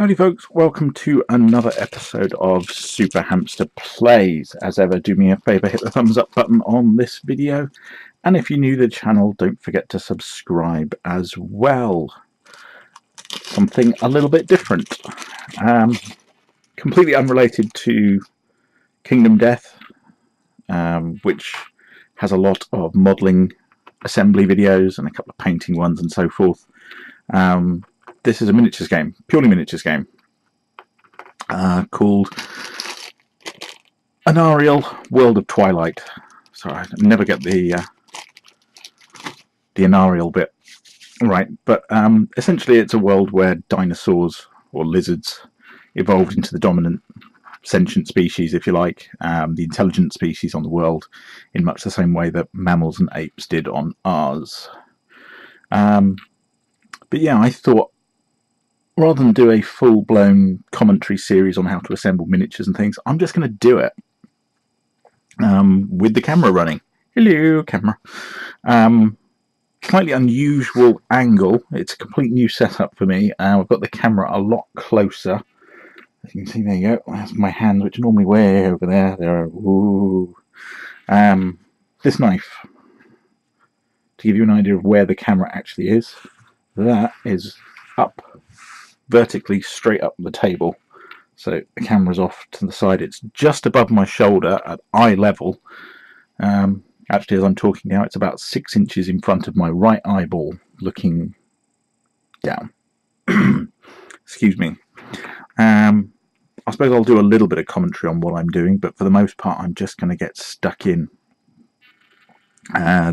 Howdy folks, welcome to another episode of Super Hamster Plays. As ever, do me a favour, hit the thumbs up button on this video, and if you're new to the channel, don't forget to subscribe as well. Something a little bit different, completely unrelated to Kingdom Death, which has a lot of modelling assembly videos and a couple of painting ones and so forth. This is a miniatures game, purely miniatures game, called Anyaral World of Twilight. Sorry, I never get the Anyaral bit right, but essentially it's a world where dinosaurs or lizards evolved into the dominant sentient species, if you like, the intelligent species on the world, in much the same way that mammals and apes did on ours. But yeah, I thought, rather than do a full-blown commentary series on how to assemble miniatures and things, I'm just going to do it with the camera running. Hello, camera. Slightly unusual angle. It's a complete new setup for me. I've got the camera a lot closer. As you can see, there you go. That's my hand, which are normally way over there. Ooh. This knife, to give you an idea of where the camera actually is, that is up vertically straight up the table, so the camera's off to the side. It's just above my shoulder at eye level. Actually, as I'm talking now, it's about 6 inches in front of my right eyeball, looking down. Excuse me. I suppose I'll do a little bit of commentary on what I'm doing, but for the most part I'm just going to get stuck in.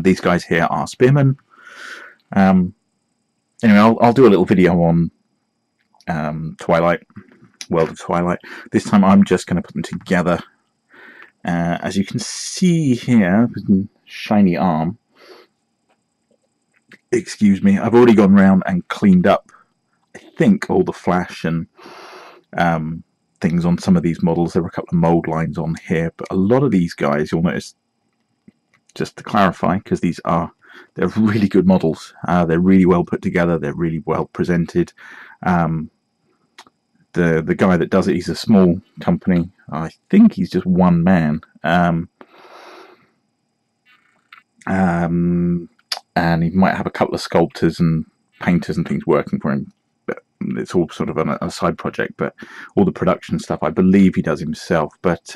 These guys here are spearmen. Anyway, I'll do a little video on Twilight, World of Twilight. This time I'm just going to put them together. As you can see here, shiny arm. Excuse me, I've already gone round and cleaned up, I think, all the flash and things on some of these models. There were a couple of mould lines on here, but a lot of these guys, you'll notice, just to clarify, because they're really good models. They're really well put together. They're really well presented. The guy that does it, he's a small company. I think he's just one man. And he might have a couple of sculptors and painters and things working for him. But it's all sort of a side project. But all the production stuff, I believe he does himself. But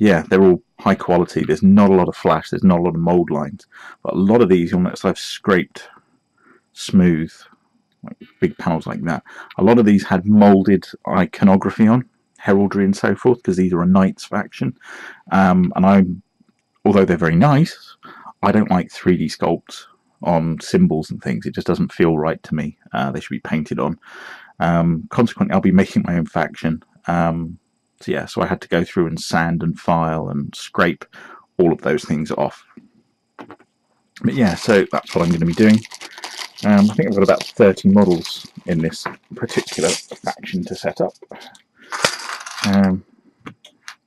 yeah, they're all high quality. There's not a lot of flash. There's not a lot of mould lines. But a lot of these, you'll notice I've scraped smooth, like big panels like that. A lot of these had moulded iconography on, heraldry and so forth, because these are a Knights faction. And although they're very nice, I don't like 3D sculpts on symbols and things. It just doesn't feel right to me. They should be painted on. Consequently, I'll be making my own faction. So I had to go through and sand and file and scrape all of those things off. But yeah, so that's what I'm going to be doing. I think I've got about 30 models in this particular faction to set up.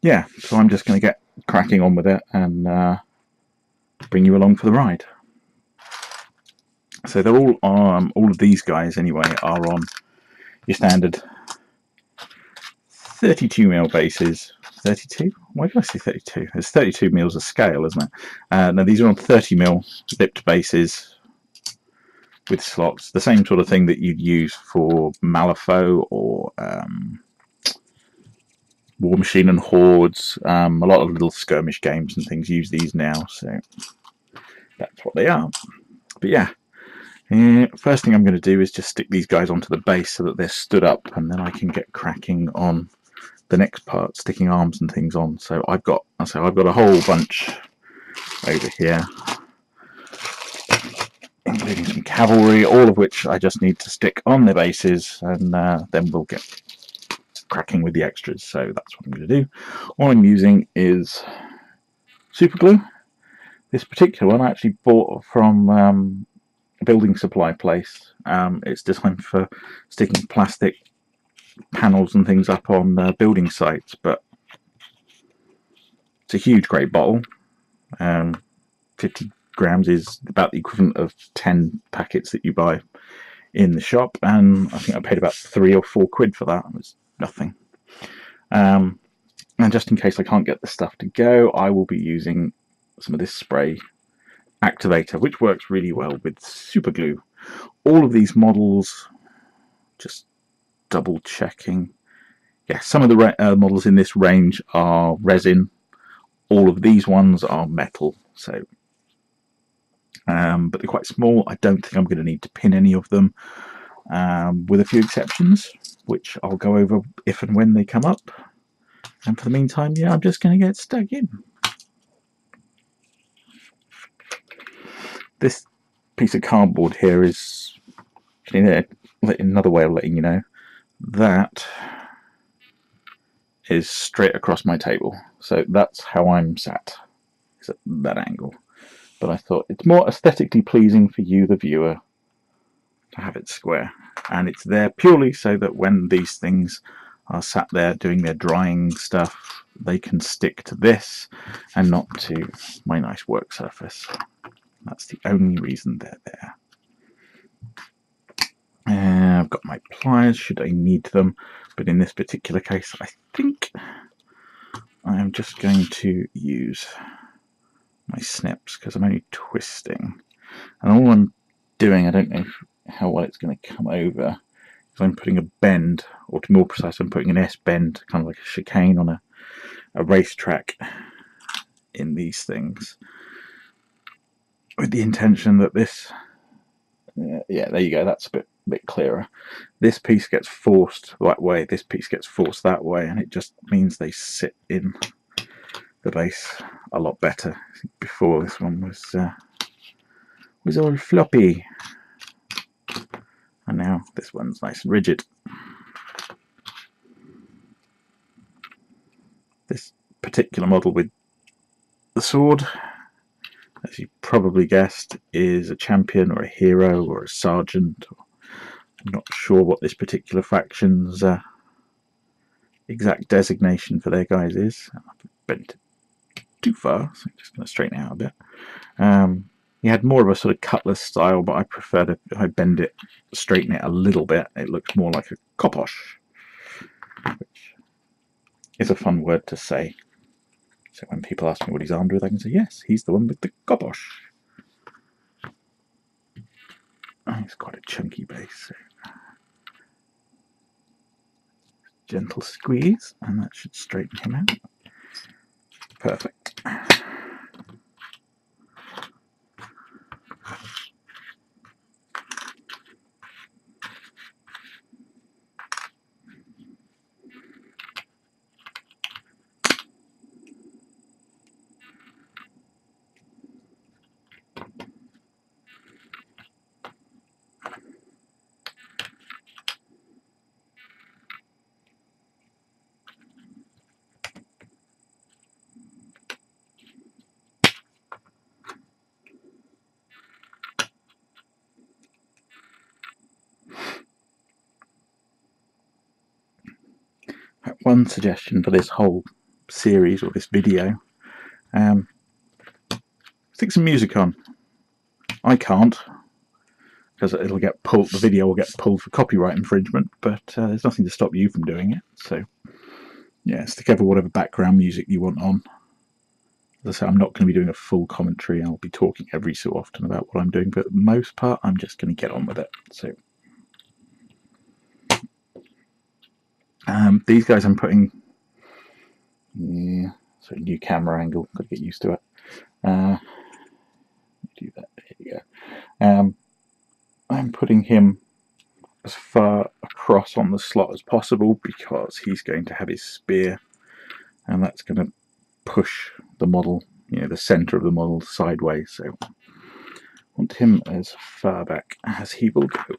Yeah, so I'm just going to get cracking on with it and bring you along for the ride. So they're all of these guys anyway are on your standard 32mm bases. 32? Why did I say 32? There's 32 mils of scale, isn't it? Now these are on 30mm lipped bases with slots, the same sort of thing that you'd use for Malifaux or War Machine and Hordes. A lot of little skirmish games and things use these now, so that's what they are. But yeah, first thing I'm going to do is just stick these guys onto the base so that they're stood up, and then I can get cracking on the next part, sticking arms and things on. So I've got a whole bunch over here, including some cavalry, all of which I just need to stick on their bases, and then we'll get cracking with the extras. So that's what I'm going to do. All I'm using is super glue. This particular one I actually bought from a building supply place. It's designed for sticking plastic panels and things up on building sites, but it's a huge great bottle. 50 grams is about the equivalent of 10 packets that you buy in the shop, and I think I paid about £3 or £4 for that. It was nothing. And just in case I can't get the stuff to go, I will be using some of this spray activator, which works really well with super glue. All of these models, just double checking. Yeah, some of the models in this range are resin. All of these ones are metal. So, but they're quite small. I don't think I'm going to need to pin any of them, with a few exceptions, which I'll go over if and when they come up. And for the meantime, yeah, I'm just going to get stuck in. This piece of cardboard here is another way of letting you know that is straight across my table. So that's how I'm sat, is at that angle. But I thought it's more aesthetically pleasing for you, the viewer, to have it square. And it's there purely so that when these things are sat there doing their drying stuff, they can stick to this and not to my nice work surface. That's the only reason they're there. I've got my pliers should I need them, but in this particular case I think I am just going to use my snips because I'm only twisting, and all I'm doing, I don't know how well it's going to come over, is I'm putting a bend, or to be more precise, I'm putting an S bend, kind of like a chicane on a racetrack, in these things, with the intention that this, yeah, there you go, that's a bit clearer. This piece gets forced that way, this piece gets forced that way, and it just means they sit in the base a lot better. Before, this one was all floppy, and now this one's nice and rigid. This particular model with the sword, as you probably guessed, is a champion or a hero or a sergeant. I'm not sure what this particular faction's exact designation for their guys is. I've bent it too far, so I'm just going to straighten it out a bit. He had more of a sort of cutlass style, but I prefer to, if I bend it, straighten it a little bit, it looks more like a koposh, which is a fun word to say. So when people ask me what he's armed with, I can say, yes, he's the one with the koposh. Oh, he's quite a chunky base. So gentle squeeze, and that should straighten him out. Perfect. One suggestion for this whole series or this video, stick some music on. I can't, because it'll get pulled. The video will get pulled for copyright infringement, but there's nothing to stop you from doing it. So yeah, stick over whatever background music you want on. As I say, I'm not going to be doing a full commentary. I'll be talking every so often about what I'm doing, but for the most part, I'm just going to get on with it. So these guys I'm putting, yeah, so new camera angle, got to get used to it. Do that, there you go. I'm putting him as far across on the slot as possible because he's going to have his spear, and that's going to push the model, the center of the model sideways. So I want him as far back as he will go.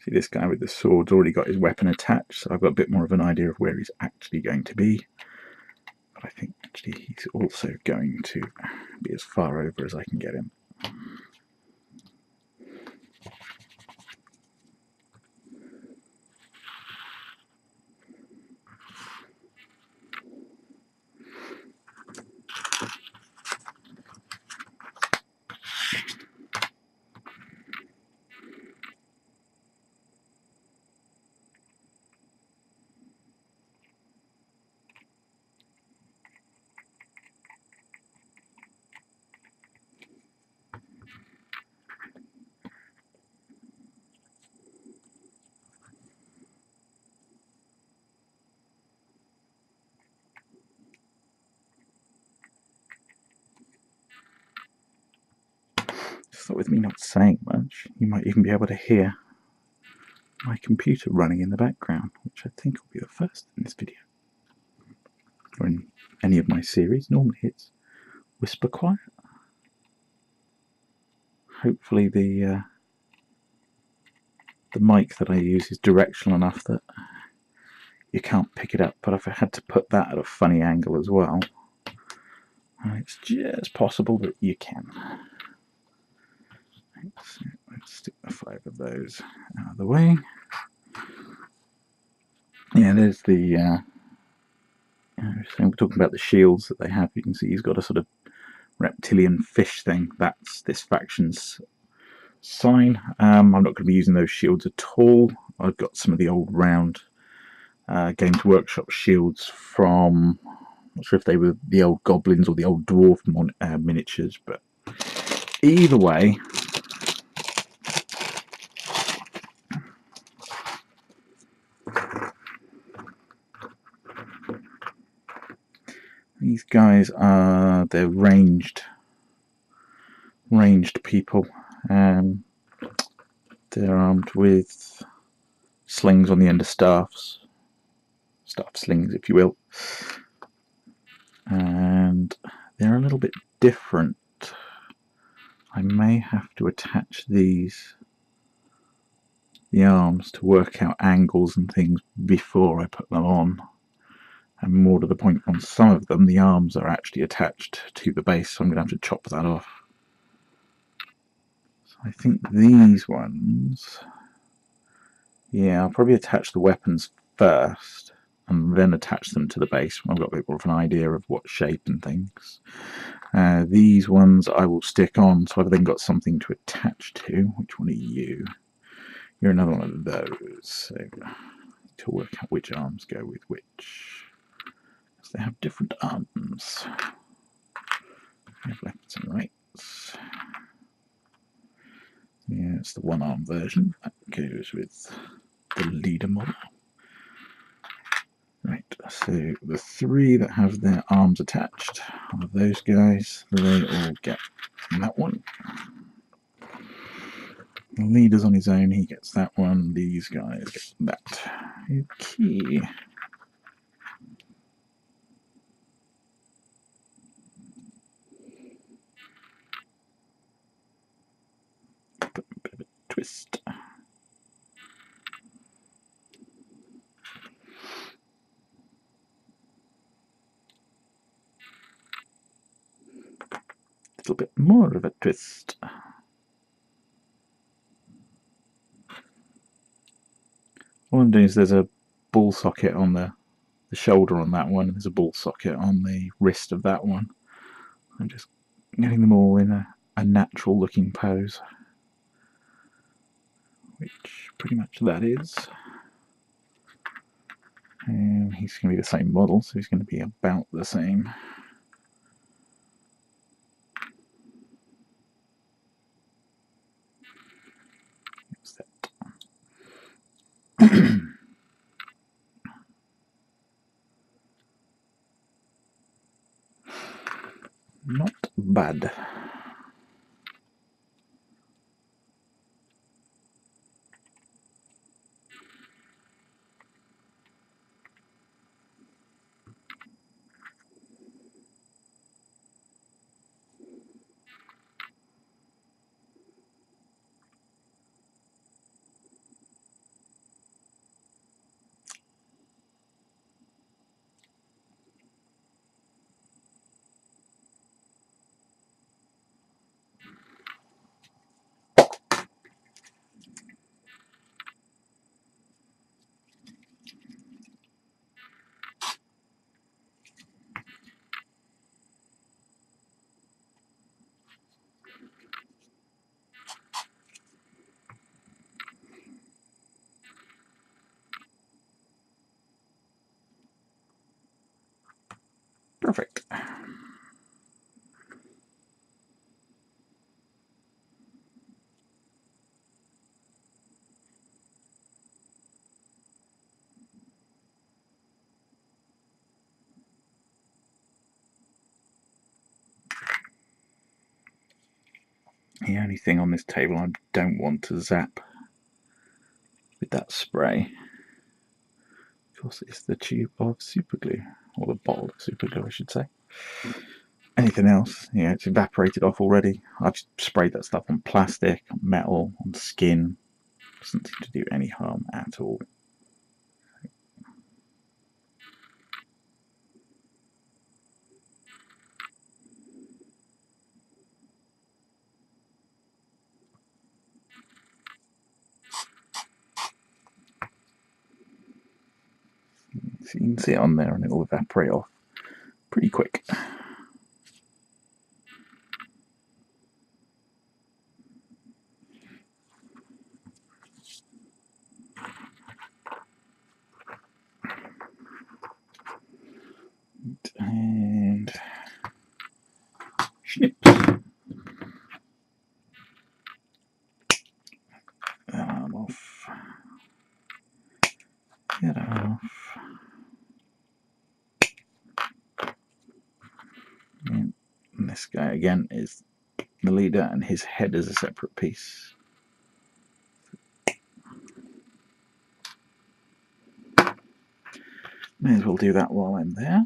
See, this guy with the sword's already got his weapon attached, so I've got a bit more of an idea of where he's actually going to be. But I think actually he's also going to be as far over as I can get him. But with me not saying much, you might even be able to hear my computer running in the background, which I think will be the first in this video. Or in any of my series. Normally it's whisper quiet. Hopefully the mic that I use is directional enough that you can't pick it up, but if I had to put that at a funny angle as well, it's just possible that you can. So let's stick the 5 of those out of the way. Yeah, there's the so we're talking about the shields that they have. You can see he's got a sort of reptilian fish thing. That's this faction's sign. I'm not going to be using those shields at all. I've got some of the old round Games Workshop shields from, I'm not sure if they were the old goblins or the old dwarf miniatures, but either way, these guys are, they're ranged people. They're armed with slings on the end of staffs, staff slings if you will, and they're a little bit different. I may have to attach the arms to work out angles and things before I put them on. And more to the point, on some of them the arms are actually attached to the base, so I'm going to have to chop that off. So I think these ones, yeah, I'll probably attach the weapons first and then attach them to the base when I've got a bit more of an idea of what shape and things. These ones I will stick on, so I've then got something to attach to. Which one are you? You're another one of those, so to work out which arms go with which. Because they have different arms. They have lefts and rights. Yeah, it's the one-arm version. That goes with the leader model. Right, so the 3 that have their arms attached are those guys. They all get that one. The leader's on his own, he gets that one. These guys get that. Okay. Put a bit of a twist. A little bit more of a twist. All I'm doing is there's a ball socket on the shoulder on that one, and there's a ball socket on the wrist of that one. I'm just getting them all in a natural looking pose, which pretty much that is. And he's going to be the same model, so he's going to be about the same. Not bad. Perfect. The only thing on this table I don't want to zap with that spray, of course, is the tube of super glue, or the bottle of super glue, I should say. Anything else, yeah, it's evaporated off already. I've sprayed that stuff on plastic, on metal, on skin. Doesn't seem to do any harm at all. So you can see it on there and it will evaporate off pretty quick. And snip. That arm off. Get off. And this guy again is the leader, and his head is a separate piece. May as well do that while I'm there.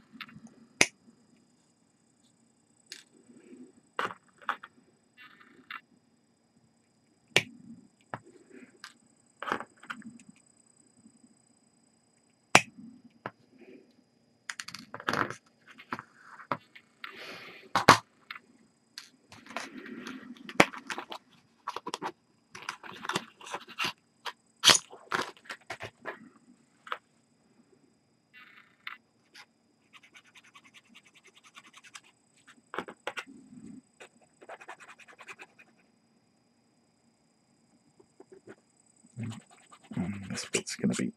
And this bit's going to be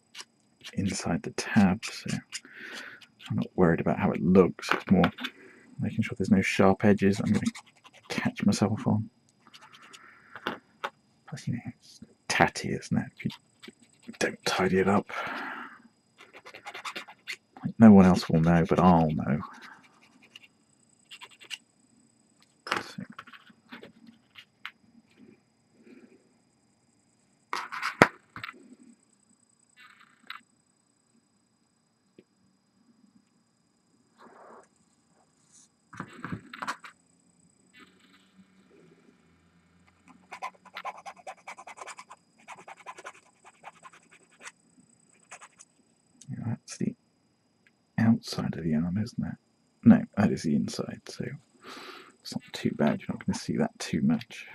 inside the tab, so I'm not worried about how it looks. It's more making sure there's no sharp edges I'm going to catch myself on. Plus, you know, it's tatty, isn't it? If you don't tidy it up. Like, no one else will know, but I'll know. So, yeah, that's the outside of the arm, isn't it? No, that is the inside, so it's not too bad. You're not going to see that too much.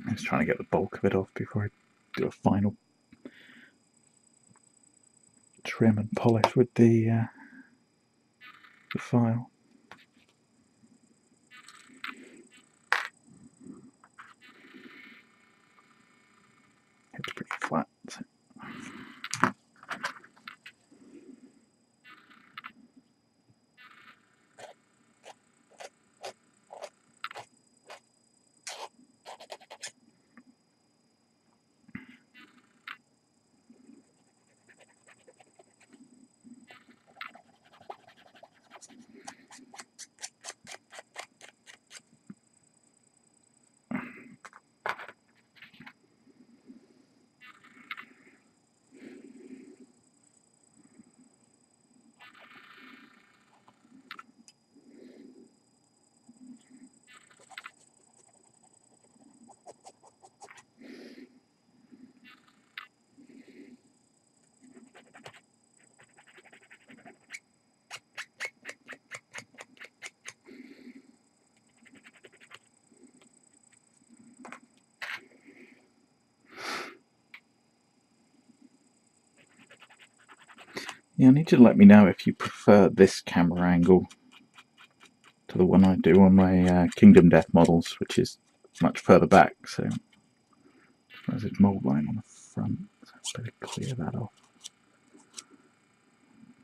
I'm just trying to get the bulk of it off before I do a final trim and polish with the file. It's pretty flat. So. Yeah, I need you to let me know if you prefer this camera angle to the one I do on my Kingdom Death models, which is much further back. So there's a mold line on the front, so I better clear that off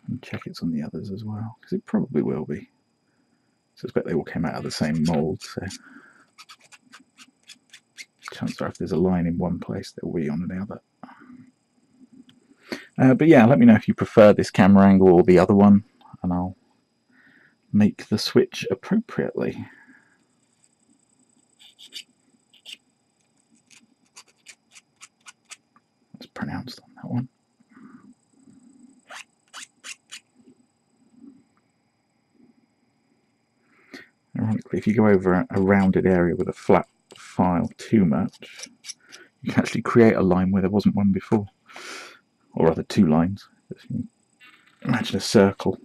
and check it's on the others as well, because it probably will be. So I suspect they all came out of the same mold, so chances are if there's a line in one place, there will be on the other. But yeah, let me know if you prefer this camera angle or the other one, and I'll make the switch appropriately. It's pronounced on that one. Ironically, if you go over a rounded area with a flat file too much, you can actually create a line where there wasn't one before, or rather two lines. Imagine a circle,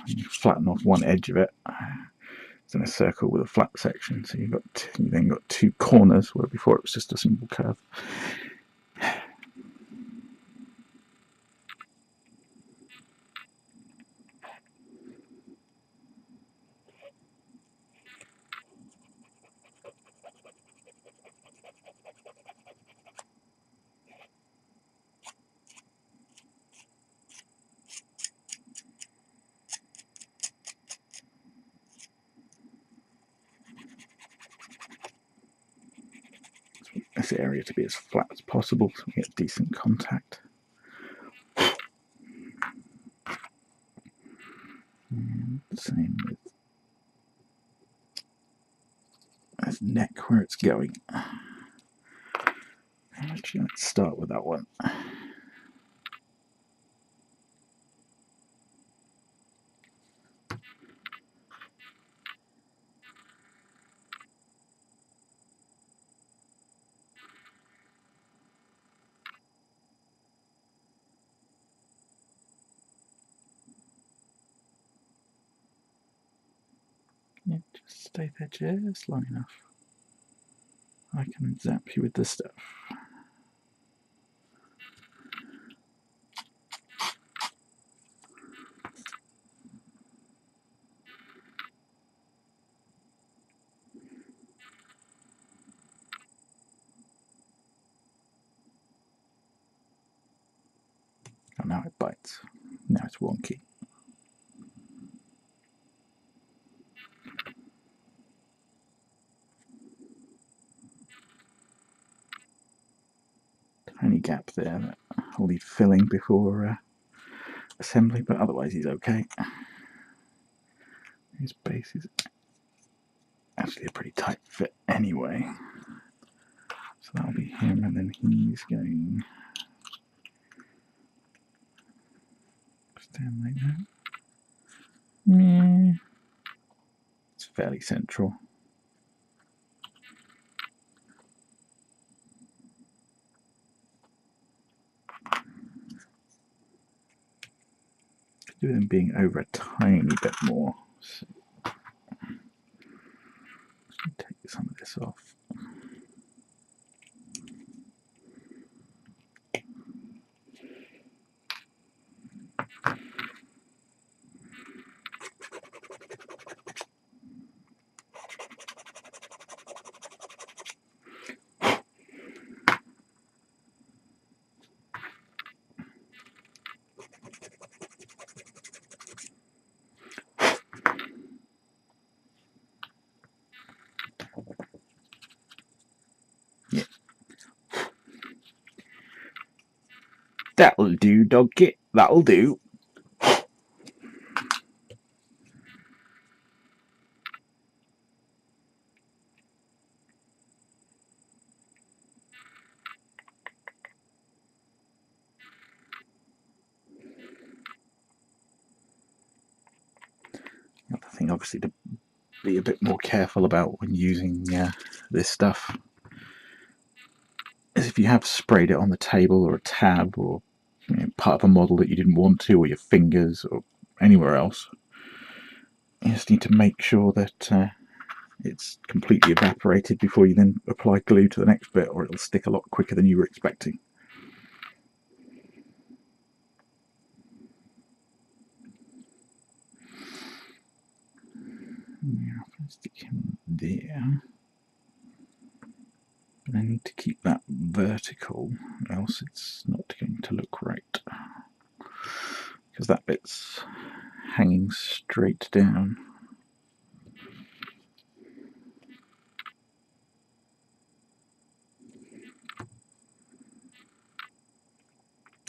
and you flatten off one edge of it. It's in a circle with a flat section, so you then got two corners where before it was just a simple curve. This area to be as flat as possible so we get decent contact. And same with his neck where it's going. Actually, let's start with that one. Yeah, just stay there just long enough. I can zap you with this stuff. Oh, now it bites. Now it's wonky. Tiny gap there that I'll need filling before assembly, but otherwise he's okay. His base is actually a pretty tight fit anyway. So that'll be him, and then he's going stand like that. Yeah. It's fairly central. Could do them being over a tiny bit more. So take some of this off. Yeah. That'll do, doggy. That'll do. Another thing, obviously, to be a bit more careful about when using this stuff is if you have sprayed it on the table or a tab or part of a model that you didn't want to, or your fingers or anywhere else, you just need to make sure that it's completely evaporated before you then apply glue to the next bit, or it'll stick a lot quicker than you were expecting. Stick him there. But I need to keep that vertical, else it's not going to look right. Because that bit's hanging straight down.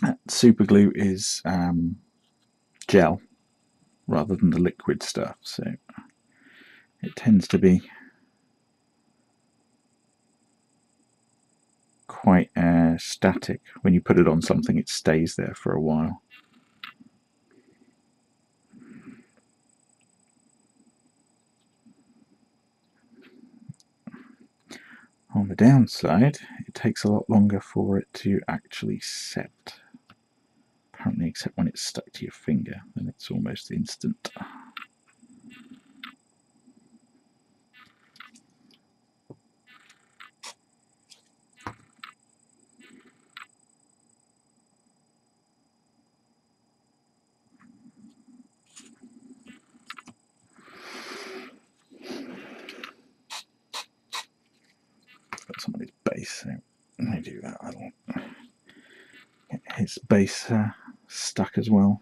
That super glue is gel rather than the liquid stuff, so it tends to be quite static. When you put it on something, it stays there for a while. On the downside, it takes a lot longer for it to actually set. Apparently, except when it's stuck to your finger, then it's almost instant. Got some of his base, so when I do that, I'll get his base stuck as well.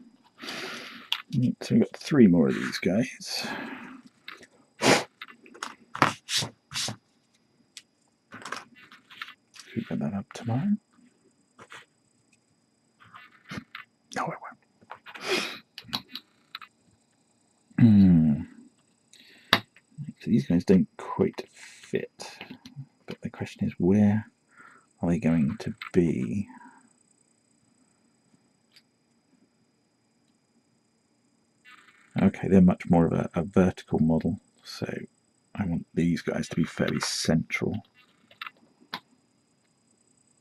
So we've got 3 more of these guys. Should get that up tomorrow. No, I won't. So these guys don't quite fit, but the question is, where are they going to be? Okay, they're much more of a vertical model, so I want these guys to be fairly central,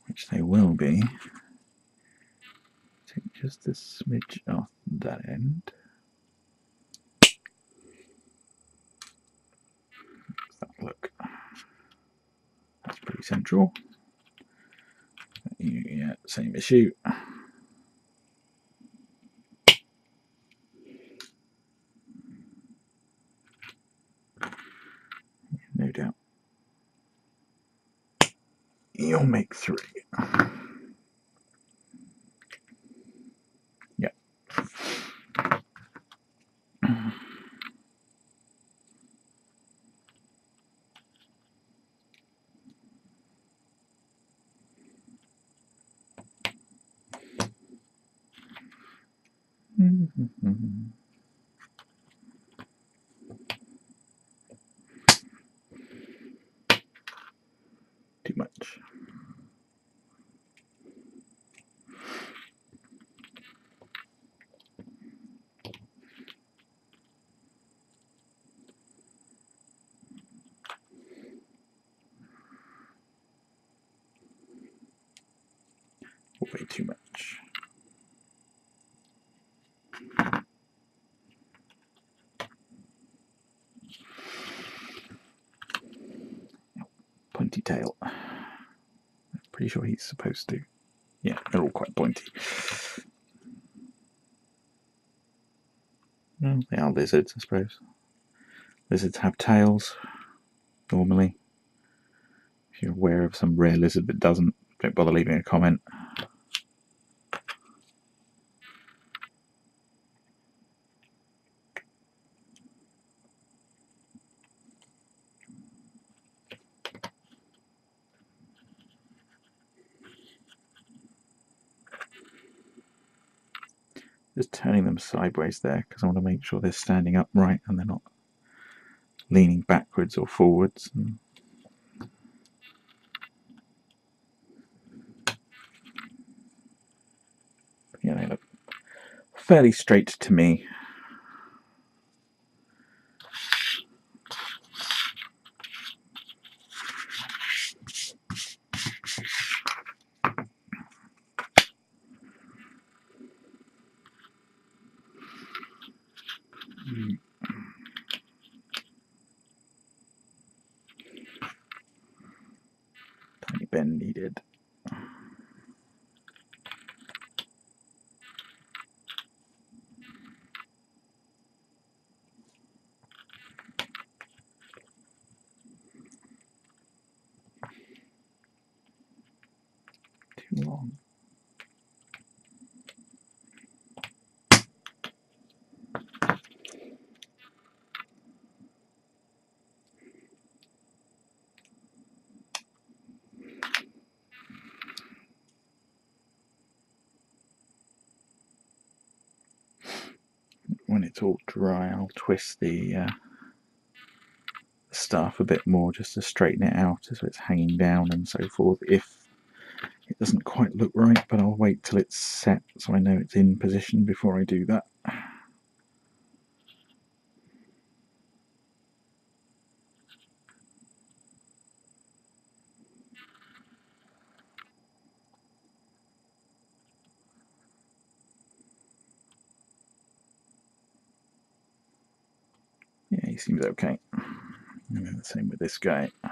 which they will be. Take just a smidge off that end. How's that look? That's pretty central. Yeah, same issue. No doubt. You'll make 3. Yeah. Too much. Way too much. Pointy tail. Pretty sure he's supposed to. Yeah, they're all quite pointy. Well, they are lizards, I suppose. Lizards have tails, normally. If you're aware of some rare lizard that doesn't, don't bother leaving a comment. Just turning them sideways there because I want to make sure they're standing upright and they're not leaning backwards or forwards. Yeah, they look fairly straight to me. Tiny bend needed. long. When it's all dry, I'll twist the staff a bit more just to straighten it out so it's hanging down and so forth. If it doesn't quite look right, but I'll wait till it's set so I know it's in position before I do that. Yeah, he seems okay. And then the same with this guy. I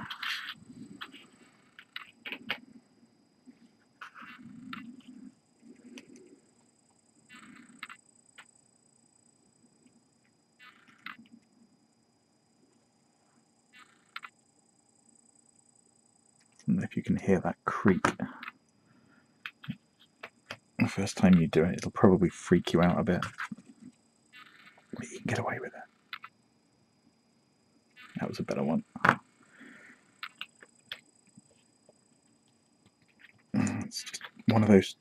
don't know if you can hear that creak. The first time you do it, it'll probably freak you out a bit. But you can get away with it. That was a better one. It's just one of those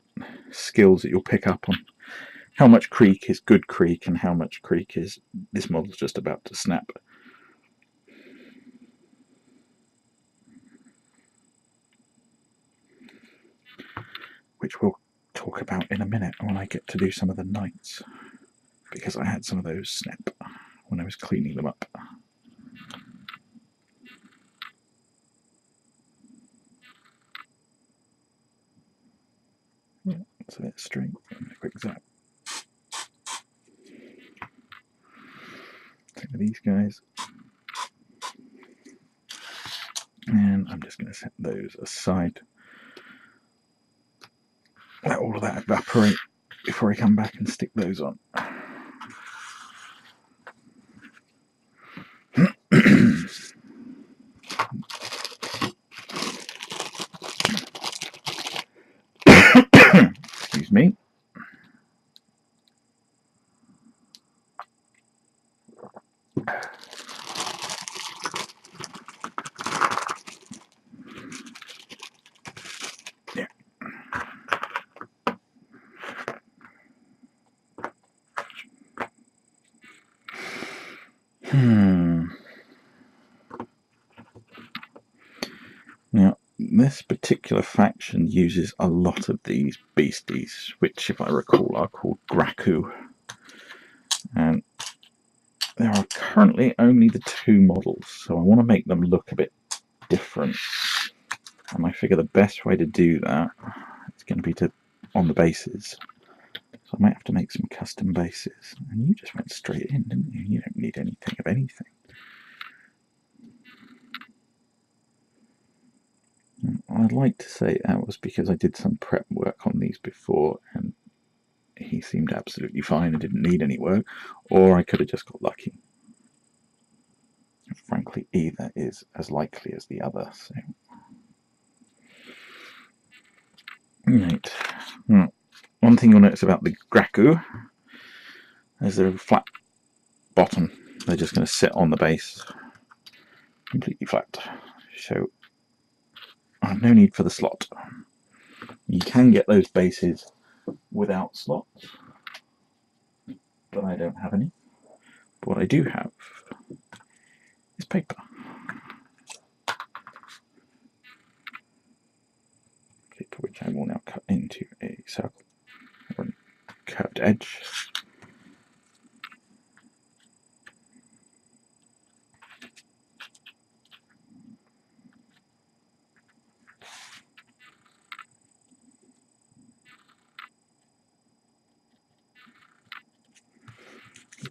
skills that you'll pick up on. How much creak is good creak and how much creak is this model's just about to snap. Which we'll talk about in a minute when I get to do some of the knights. Because I had some of those snap when I was cleaning them up. Yeah, so that's straight. And a quick zap. Same with these guys. And I'm just going to set those aside. Let all of that evaporate before I come back and stick those on. Excuse me. Yeah. Now, this particular faction uses a lot of these beasties, which, if I recall, are called Graku. And there are currently only the 2 models, so I want to make them look a bit different. And I figure the best way to do that is going to be on the bases. So I might have to make some custom bases. And you just went straight in, didn't you? You don't need anything of anything. I'd like to say that was because I did some prep work on these before and he seemed absolutely fine and didn't need any work, or I could have just got lucky. Frankly, either is as likely as the other. So, right. One thing you'll notice about the Graku is they're a flat bottom. They're just going to sit on the base completely flat. So I have no need for the slot. You can get those bases without slots, but I don't have any. But what I do have is paper. Paper which I will now cut into a circle or a curved edge.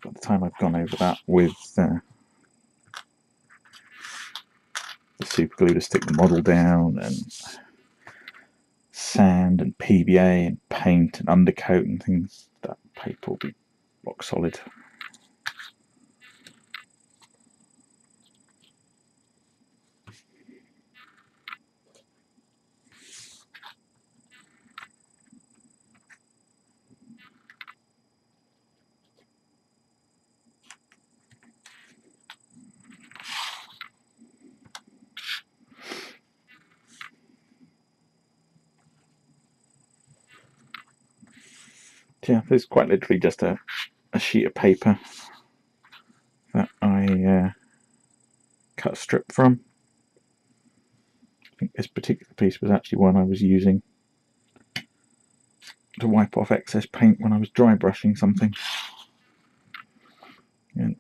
By the time I've gone over that with the super glue to stick the model down and sand and PVA and paint and undercoat and things, that paper will be rock solid. Yeah, this is quite literally just a sheet of paper that I cut a strip from. I think this particular piece was actually one I was using to wipe off excess paint when I was dry brushing something. And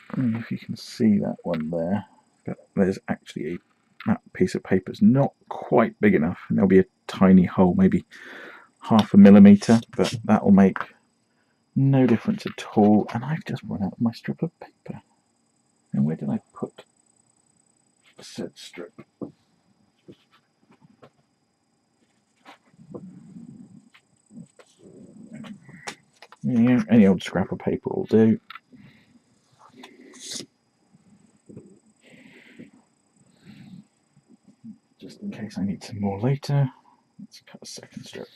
I don't know if you can see that one there, but there's actually that piece of paper is not quite big enough, and there'll be a tiny hole, maybe 1/2 millimetre, but that will make no difference at all. And I've just run out of my strip of paper. And where did I put said strip? Yeah, any old scrap of paper will do. Just in case I need some more later, let's cut a second strip.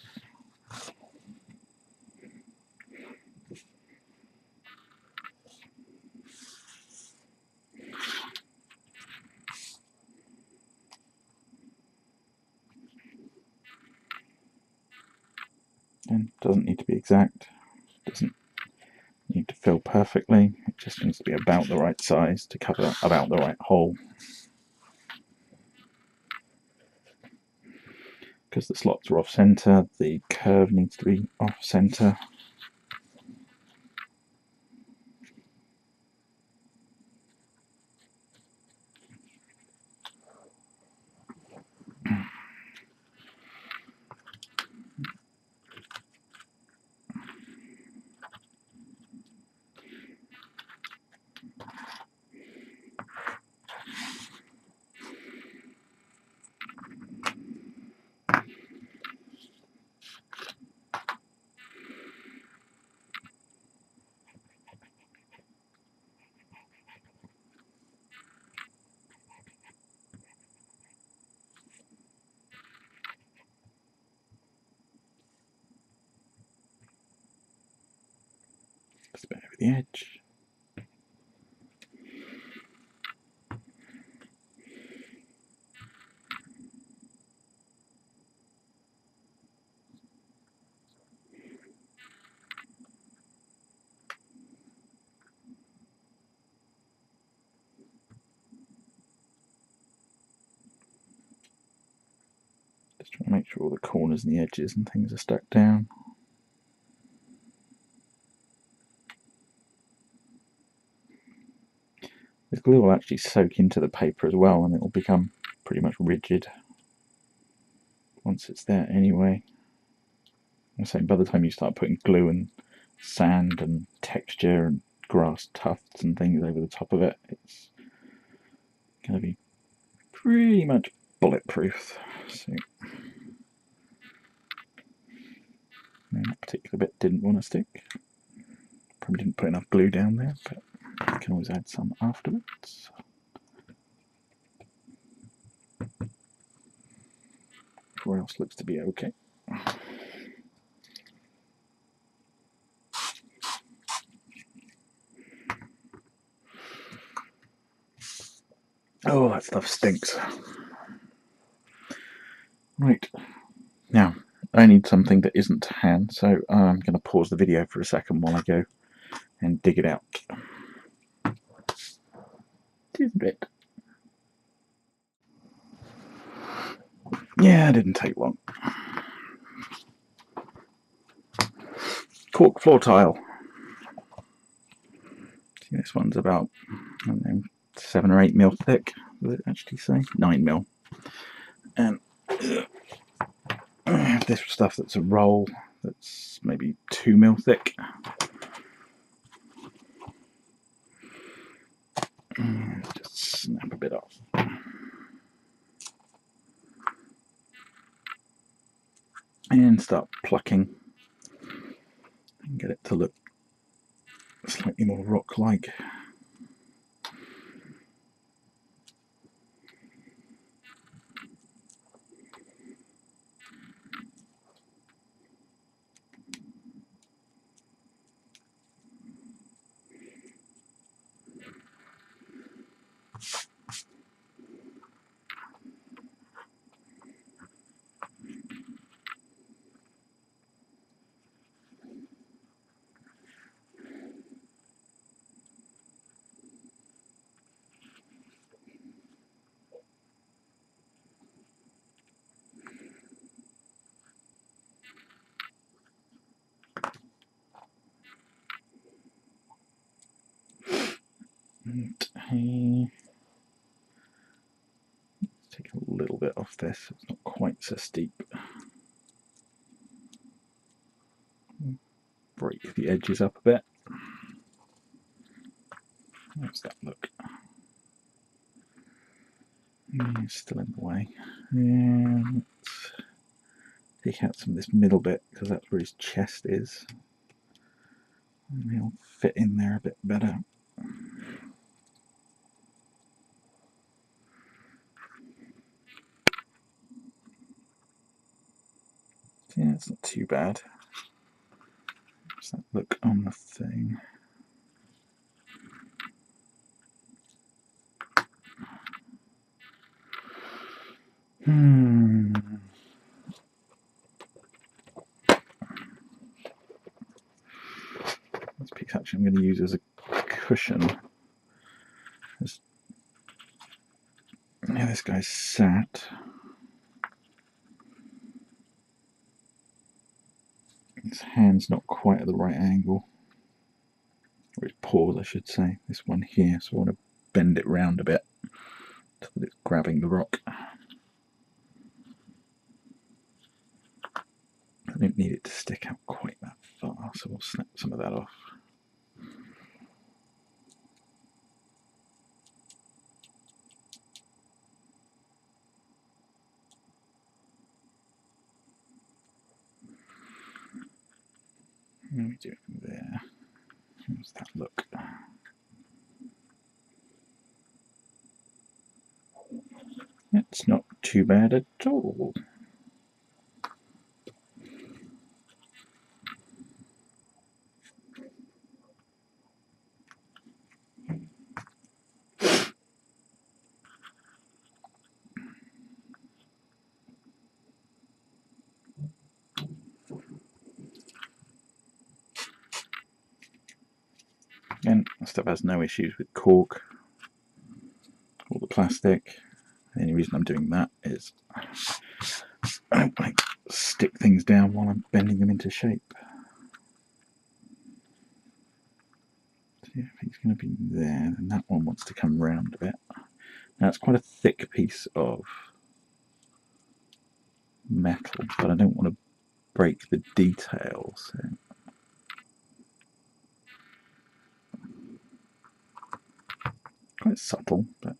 And doesn't need to be exact, doesn't need to fill perfectly, it just needs to be about the right size to cover about the right hole. Because the slots are off centre, the curve needs to be off centre. Just a bit over the edge. Just trying to make sure all the corners and the edges and things are stuck down. This glue will actually soak into the paper as well, and it will become pretty much rigid once it's there anyway. I'm saying by the time you start putting glue and sand and texture and grass tufts and things over the top of it, it's going to be pretty much bulletproof. So that particular bit didn't want to stick. Probably didn't put enough glue down there, but you can always add some afterwards. Everywhere else looks to be okay. Oh, that stuff stinks. Right, now I need something that isn't tan, so I'm going to pause the video for a second while I go and dig it out. Just a bit. Yeah, it didn't take long. Cork floor tile. See, this one's about, I don't know, 7 or 8 mil thick. Does it actually say 9 mil? And I have this stuff that's a roll that's maybe 2 mil thick. Just snap a bit off. And start plucking and get it to look slightly more rock-like. And take a little bit off this, so it's not quite so steep. Break the edges up a bit. How's that look? Still in the way. And let's take out some of this middle bit because that's where his chest is. And he'll fit in there a bit better. Yeah, it's not too bad. How's that look on the thing? This piece actually I'm going to use as a cushion. Yeah, this guy's sat. His hand's not quite at the right angle. Or his paws, I should say. This one here, so I want to bend it round a bit so that it's grabbing the rock. I don't need it to stick out quite that far, so we'll snap some of that off. What do we do there? How's that look? It's not too bad at all. Again, this stuff has no issues with cork or the plastic. The only reason I'm doing that is I don't like stick things down while I'm bending them into shape. So yeah, if he's going to be there, then that one wants to come round a bit. Now it's quite a thick piece of metal, but I don't want to break the details. So quite subtle, but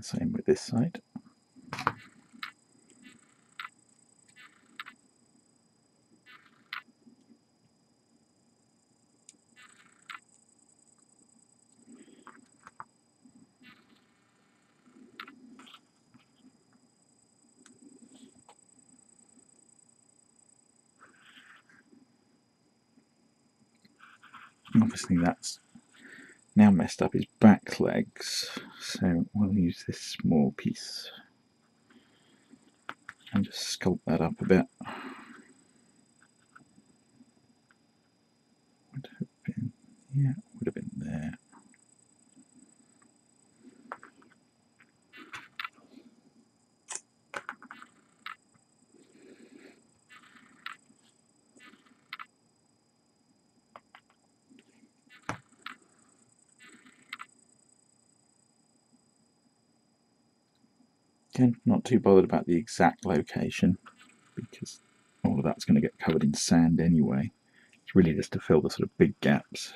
same with this side. Obviously that's now messed up his back legs, so we'll use this small piece and just sculpt that up a bit. Would have been, yeah, would have been there. Again, not too bothered about the exact location because all of that's going to get covered in sand anyway. It's really just to fill the sort of big gaps.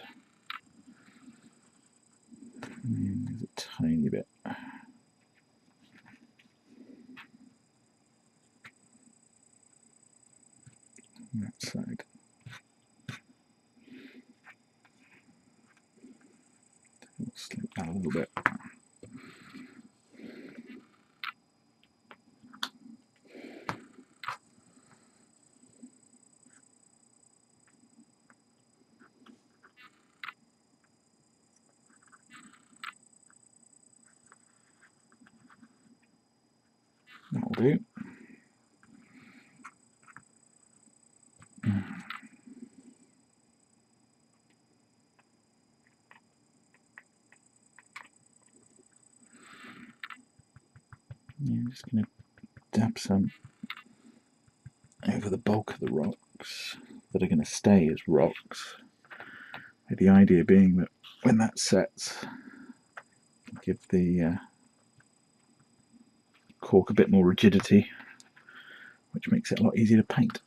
And there's a tiny bit. On that side. We'll slip that a little bit. That'll do. Yeah, I'm just going to dab some over the bulk of the rocks that are going to stay as rocks. With the idea being that when that sets, give the cork a bit more rigidity, which makes it a lot easier to paint.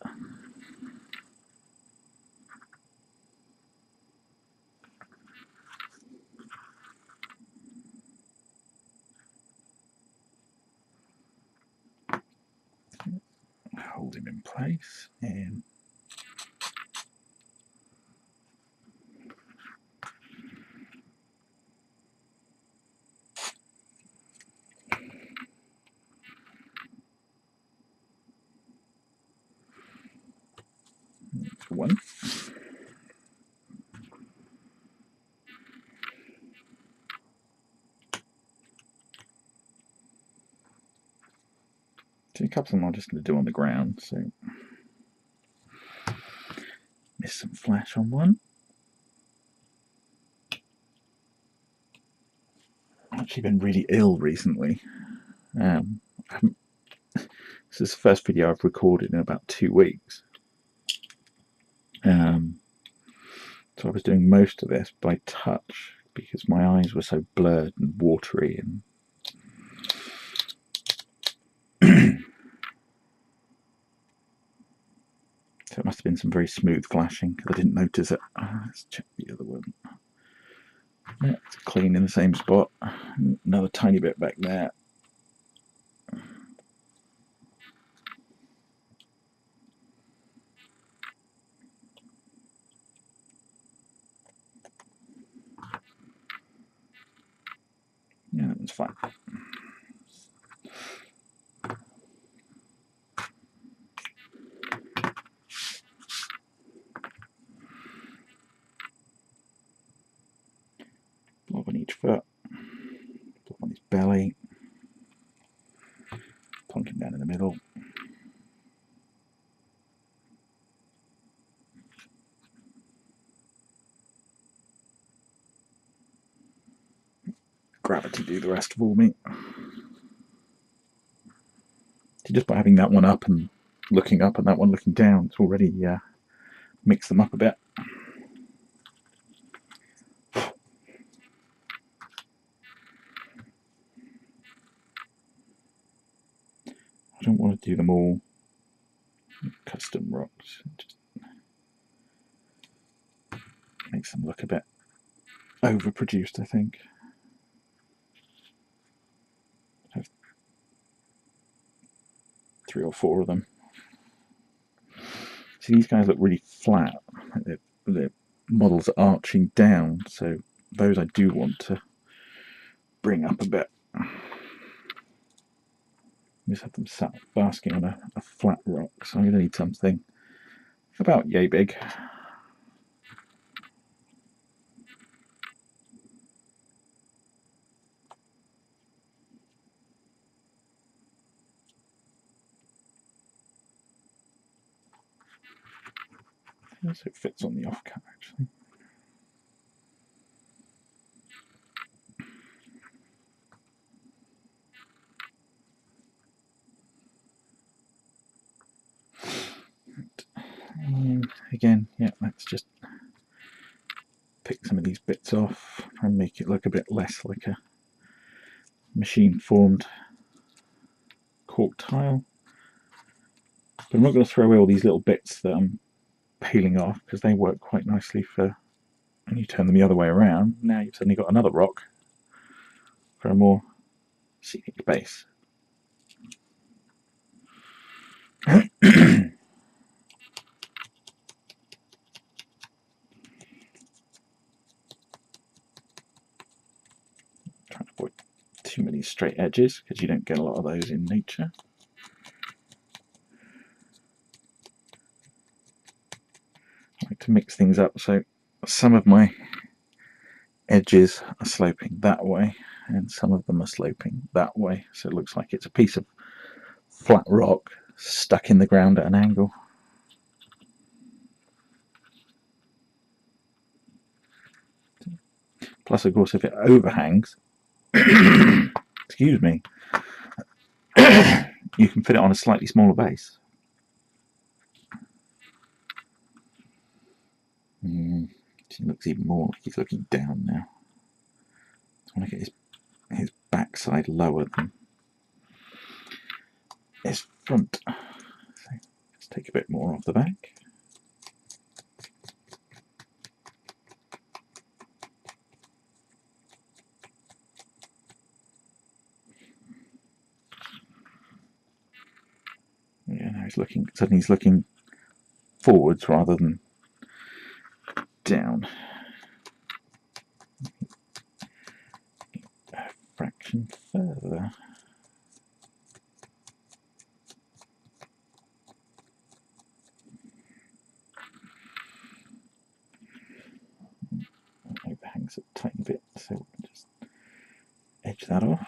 Hold him in place and one. So a couple of them I'm just going to do on the ground, so miss some flash on one. I've actually been really ill recently. I haven't, this is the first video I've recorded in about 2 weeks. So I was doing most of this by touch because my eyes were so blurred and watery, and so it must have been some very smooth flashing because I didn't notice it. Let's check the other one. Yeah, it's clean in the same spot. Another tiny bit back there. Yeah, that one's fine. Blob on each foot. Blob on his belly. Plonk him down in the middle. Gravity do the rest for me. So just by having that one up and looking up and that one looking down, it's already mixed them up a bit. I don't want to do them all custom rocks. It just makes them look a bit overproduced, I think. I have 3 or 4 of them. See, these guys look really flat. The models are arching down, so those I do want to bring up a bit. Just have them sat basking on a flat rock, so I'm going to need something about yay big. So it fits on the offcut actually. And again, yeah, let's just pick some of these bits off and make it look a bit less like a machine formed cork tile. But I'm not going to throw away all these little bits that I'm peeling off because they work quite nicely for when you turn them the other way around. Now you've suddenly got another rock for a more scenic base. Trying to avoid too many straight edges because you don't get a lot of those in nature. I like to mix things up, so some of my edges are sloping that way and some of them are sloping that way, so it looks like it's a piece of flat rock stuck in the ground at an angle. Plus, of course, if it overhangs, excuse me, you can fit it on a slightly smaller base. He looks even more like he's looking down now. I want to get his backside lower than his front. So let's take a bit more off the back. Yeah, now suddenly he's looking forwards rather than down. A fraction further. Overhangs a tiny bit, so we'll just edge that off.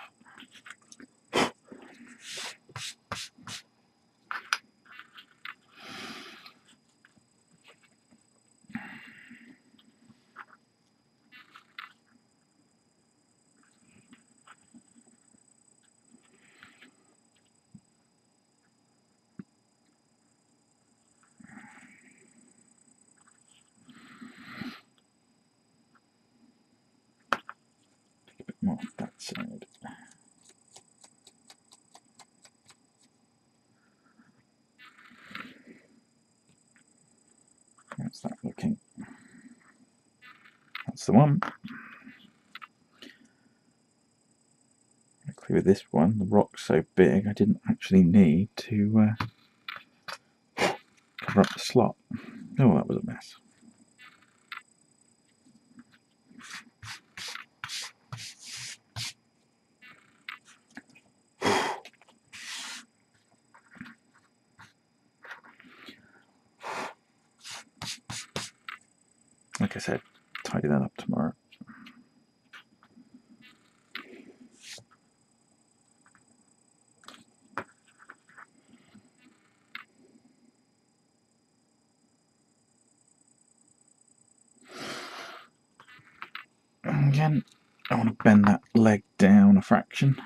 Take a bit more off that side. How's that looking? That's the one. With this one, the rock's so big I didn't actually need to cover up the slot. Oh, that was a mess. Like I said, tidy that up tomorrow. Again, I want to bend that leg down a fraction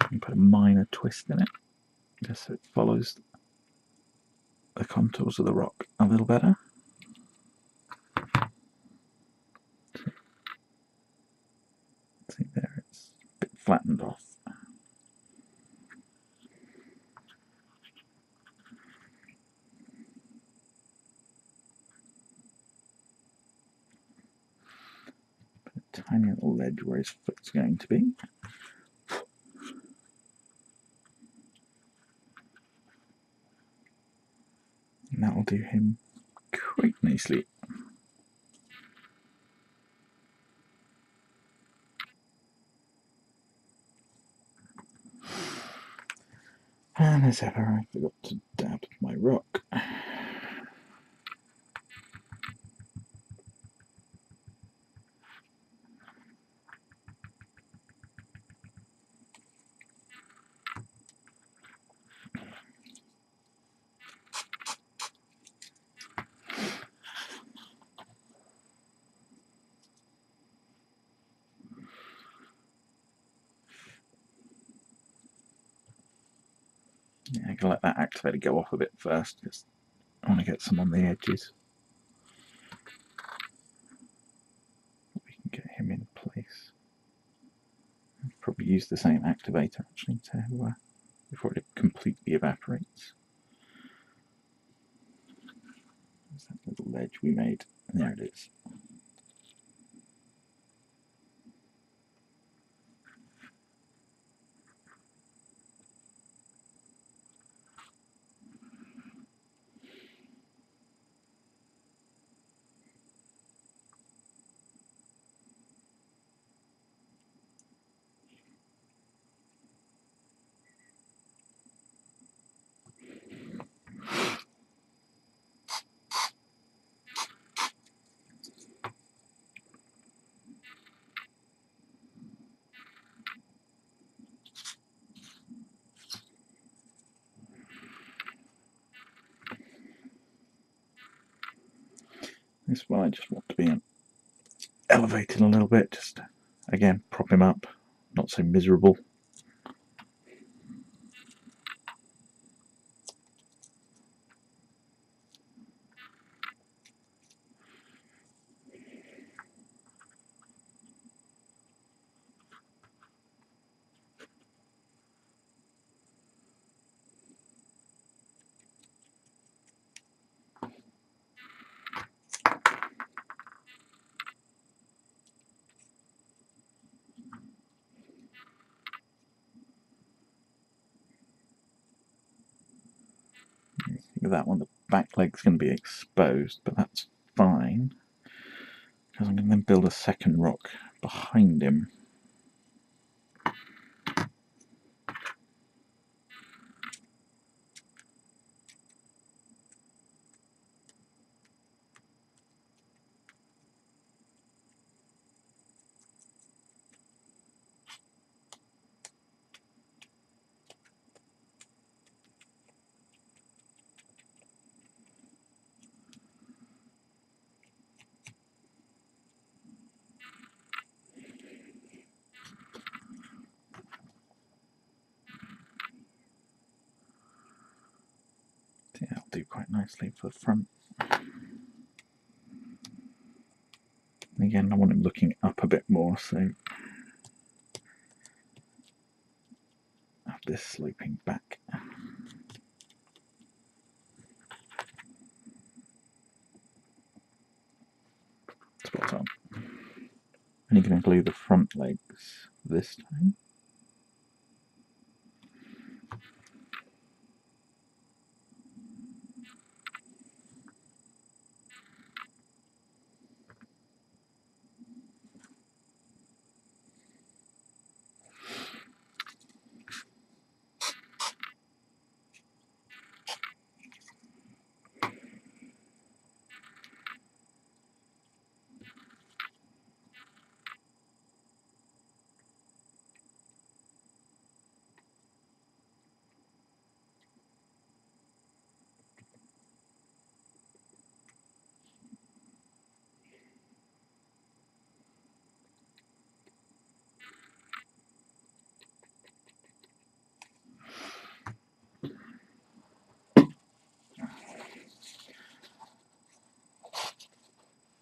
and put a minor twist in it, just so it follows the contours of the rock a little better. See there, it's a bit flattened off. Put a tiny little ledge where his foot's going to be. And that will do him quite nicely. And as ever, I forgot to dab my rock. Yeah, I'm going to let that activator go off a bit first, because I want to get some on the edges. We can get him in place. I'll probably use the same activator actually to before it completely evaporates. There's that little ledge we made. There it is. This one I just want to be elevated a little bit, just again prop him up, not so miserable. with that one. The back leg's going to be exposed, but that's fine, because I'm going to then build a second rock behind him. Yeah, that'll do quite nicely for the front. And again, I want him looking up a bit more, so have this sloping back. Spot on. And you're going to glue the front legs this time.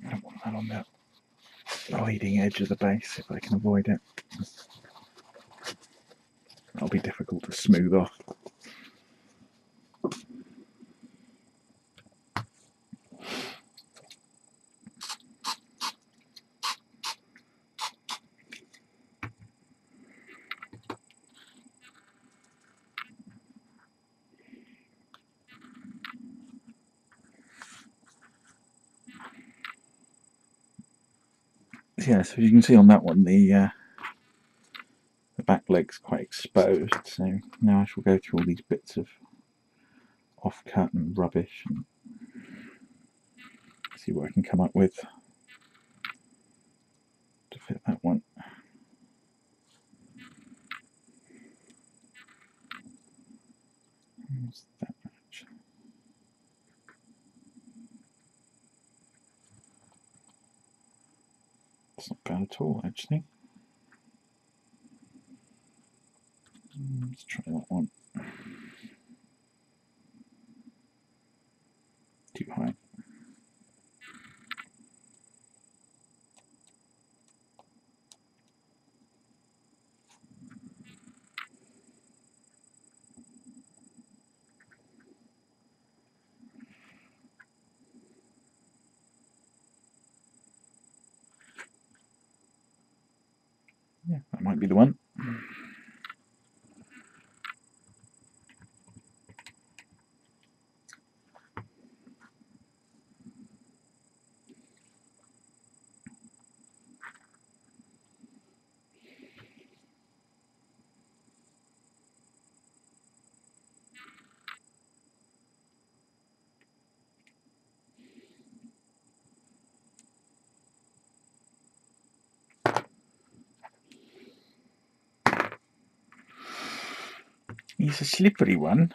I don't want that on the leading edge of the base if I can avoid it. That'll be difficult to smooth off. Yeah, so you can see on that one the back leg's quite exposed, so now I shall go through all these bits of off-cut and rubbish and see what I can come up with to fit that one. What's that match? It's not bad at all, actually. Let's try that one. Too high. Yeah, that might be the one. He's a slippery one.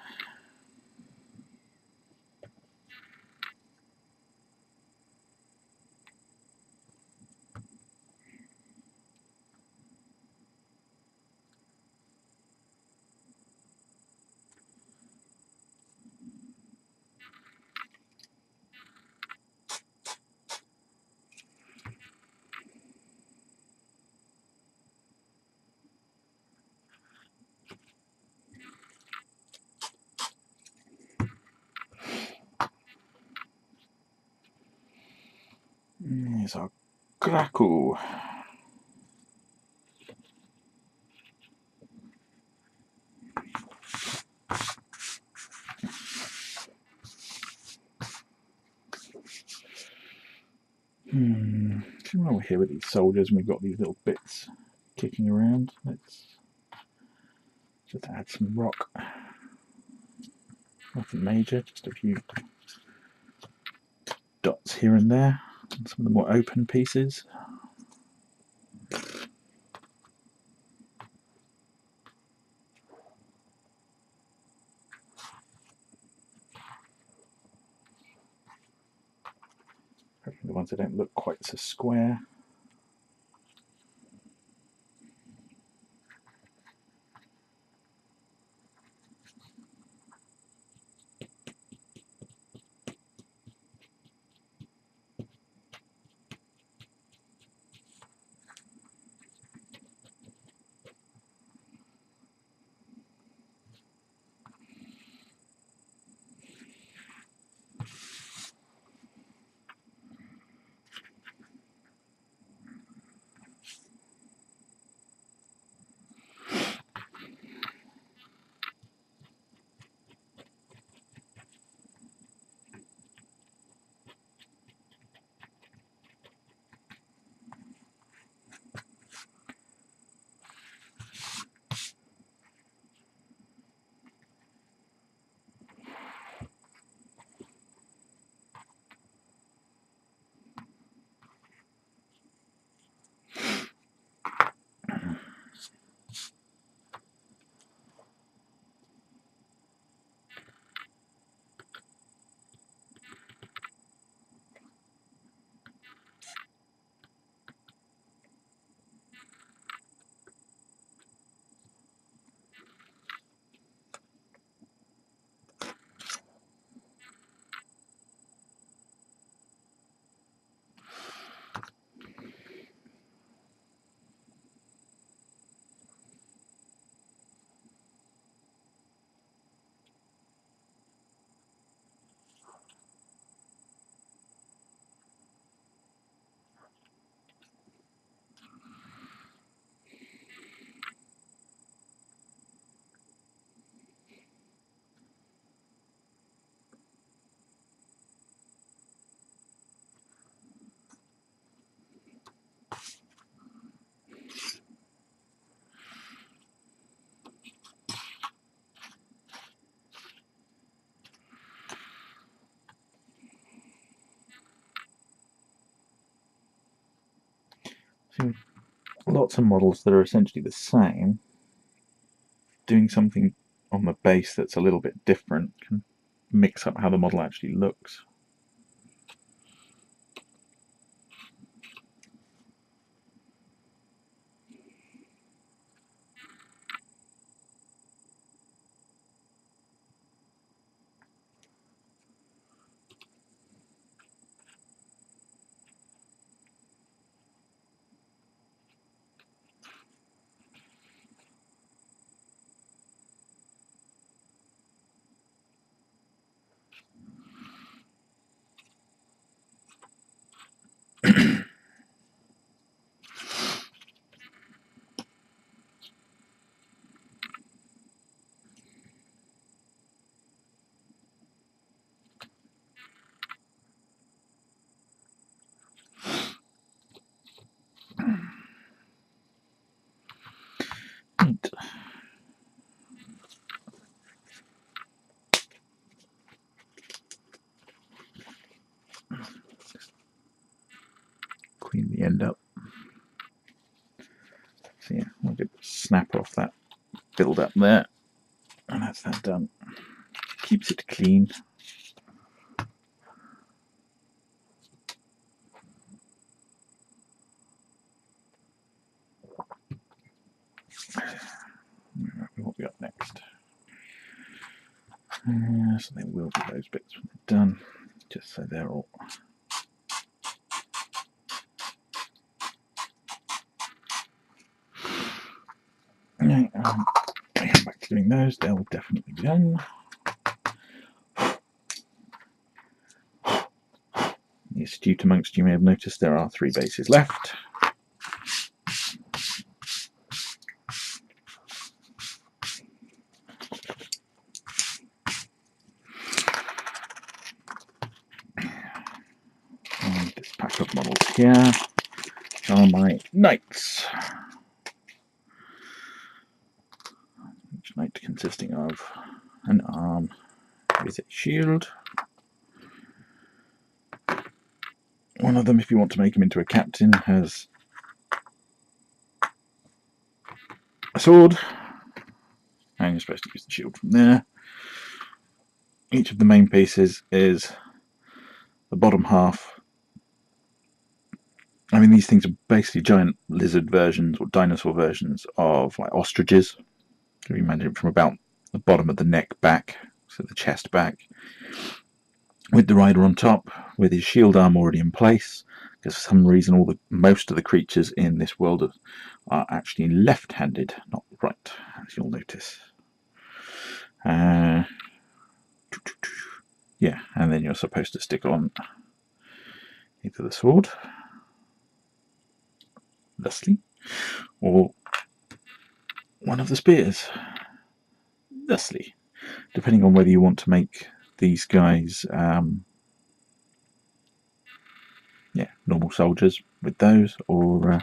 Here's our Kraku. So while we're here with these soldiers and we've got these little bits kicking around, let's just add some rock. Nothing major, just a few dots here and there, and some of the more open pieces. Hopefully the ones that don't look quite so square. So lots of models that are essentially the same, doing something on the base that's a little bit different can mix up how the model actually looks. Neat. Clean the end up. So yeah, we'll just snap off that build up there, and that's that done. Keeps it clean. What we got next? So there will be those bits when they're done, just so they're all. Right, I come back to doing those, they'll definitely be done. The astute amongst you may have noticed there are 3 bases left. And this pack of models here are my knights. Each knight consisting of an arm with a shield. One of them, if you want to make him into a captain, has a sword, and you're supposed to use the shield from there. Each of the main pieces is the bottom half. I mean, these things are basically giant lizard versions or dinosaur versions of like ostriches. Can you imagine from about the bottom of the neck back, so the chest back, with the rider on top, with his shield arm already in place, because for some reason most of the creatures in this world are actually left-handed, not right, as you'll notice. Yeah, and then you're supposed to stick on either the sword, thusly, or one of the spears, thusly, depending on whether you want to make these guys normal soldiers with those, or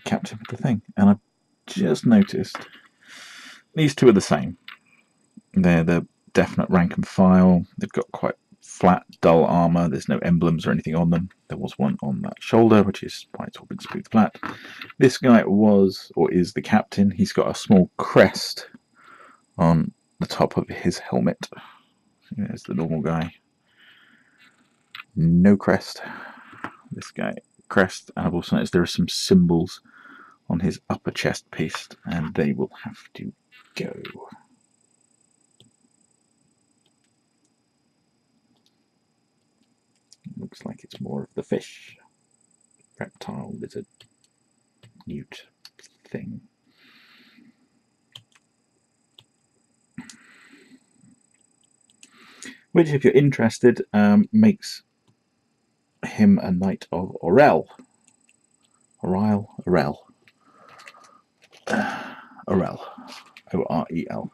captain with the thing. And I've just noticed these two are the same. They're the definite rank and file. They've got quite flat, dull armour. There's no emblems or anything on them. There was one on that shoulder, which is why it's all been smooth flat. This guy was, or is, the captain. He's got a small crest on the top of his helmet. There's the normal guy. No crest. This guy, crest. And I've also noticed there are some symbols on his upper chest piece, and they will have to go. Looks like it's more of the fish, reptile, lizard, newt thing. Which, if you're interested, makes him a knight of Orel. Orel. O-R-E-L.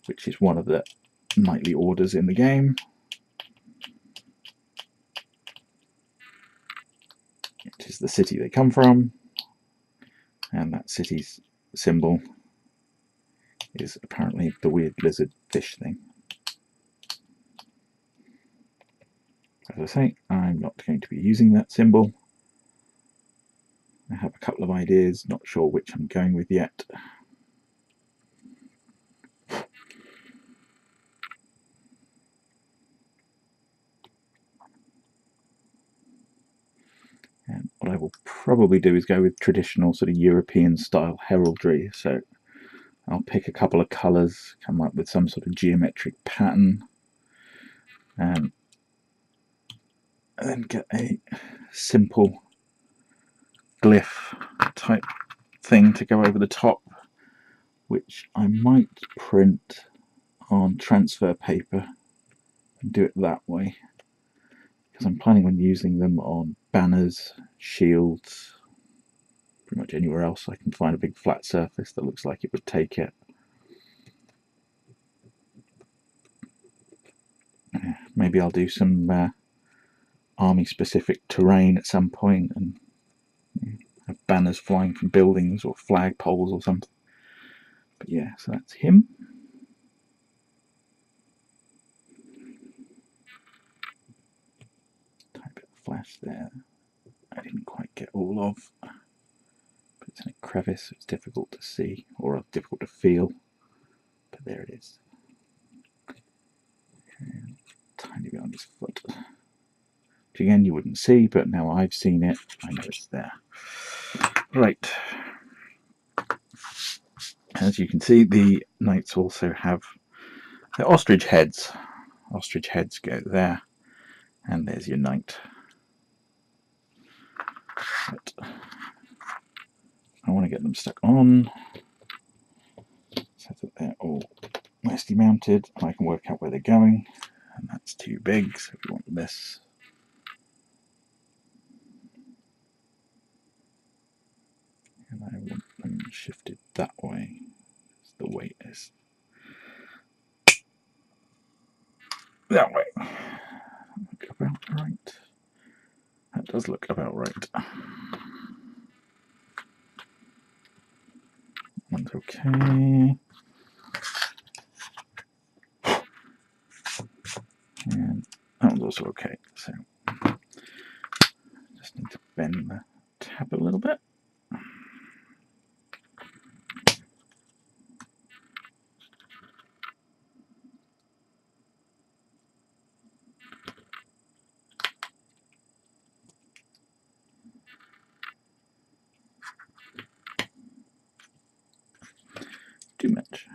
Which is one of the knightly orders in the game. It is the city they come from, and that city's symbol is apparently the weird lizard fish thing. As I say, I'm not going to be using that symbol. I have a couple of ideas, not sure which I'm going with yet. And what I will probably do is go with traditional sort of European style heraldry. So I'll pick a couple of colours, come up with some sort of geometric pattern, and then get a simple glyph type thing to go over the top, which I might print on transfer paper and do it that way, because I'm planning on using them on banners, shields, pretty much anywhere else I can find a big flat surface that looks like it would take it. Maybe I'll do some army specific terrain at some point and have banners flying from buildings or flag poles or something. But yeah, so that's him. Tiny bit of flash there. I didn't quite get all of, but it's in a crevice, so it's difficult to see or difficult to feel. But there it is. And tiny bit on his foot, which again you wouldn't see, but now I've seen it, I know it's there. Right. As you can see, the knights also have their ostrich heads. Ostrich heads go there, and there's your knight. But I want to get them stuck on so that they're all nicely mounted and I can work out where they're going. And that's too big, so we want this. And I want them shifted that way, as the weight is. that way. Look about right. That does look about right. One's okay. And that one's also okay. So just need to bend the tab a little bit. Too much.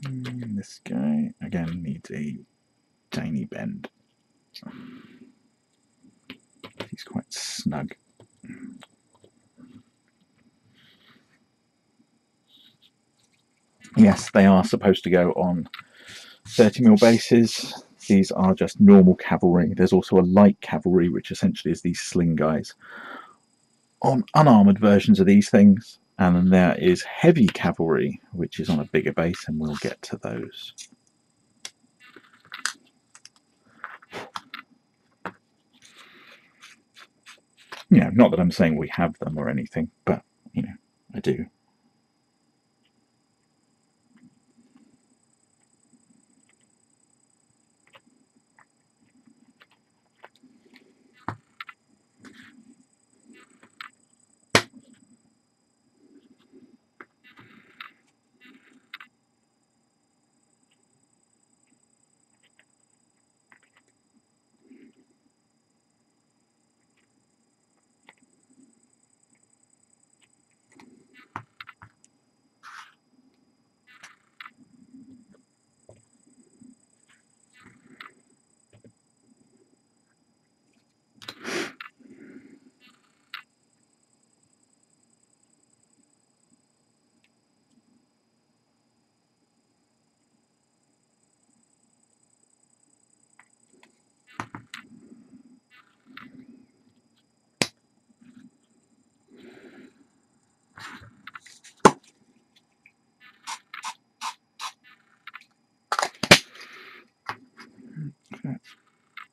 And this guy again needs a tiny bend. He's quite snug. Yes, they are supposed to go on 30mm bases. These are just normal cavalry. There's also a light cavalry, which essentially is these sling guys on unarmoured versions of these things. And then there is heavy cavalry, which is on a bigger base, and we'll get to those. You know, not that I'm saying we have them or anything, but, you know, I do.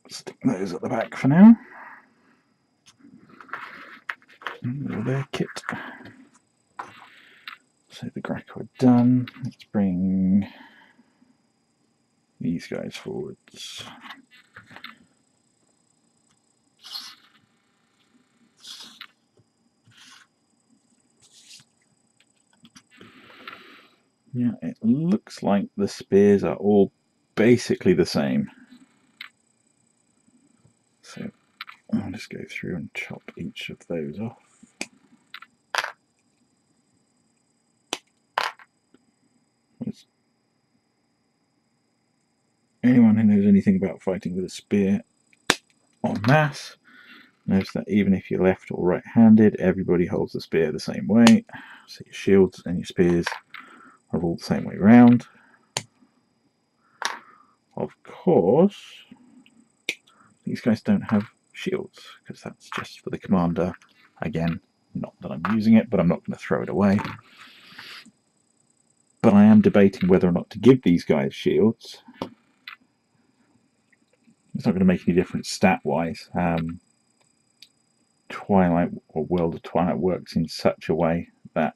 Stick those at the back for now. Their kit. So the Grack are done. Let's bring these guys forwards. Yeah, it looks like the spears are all basically the same. So I'll just go through and chop each of those off. Anyone who knows anything about fighting with a spear en masse knows that even if you're left or right-handed, everybody holds the spear the same way. So your shields and your spears are all the same way round. Of course, these guys don't have shields, because that's just for the commander. Again, not that I'm using it, but I'm not going to throw it away. But I am debating whether or not to give these guys shields. It's not going to make any difference stat-wise. Twilight, or World of Twilight, works in such a way that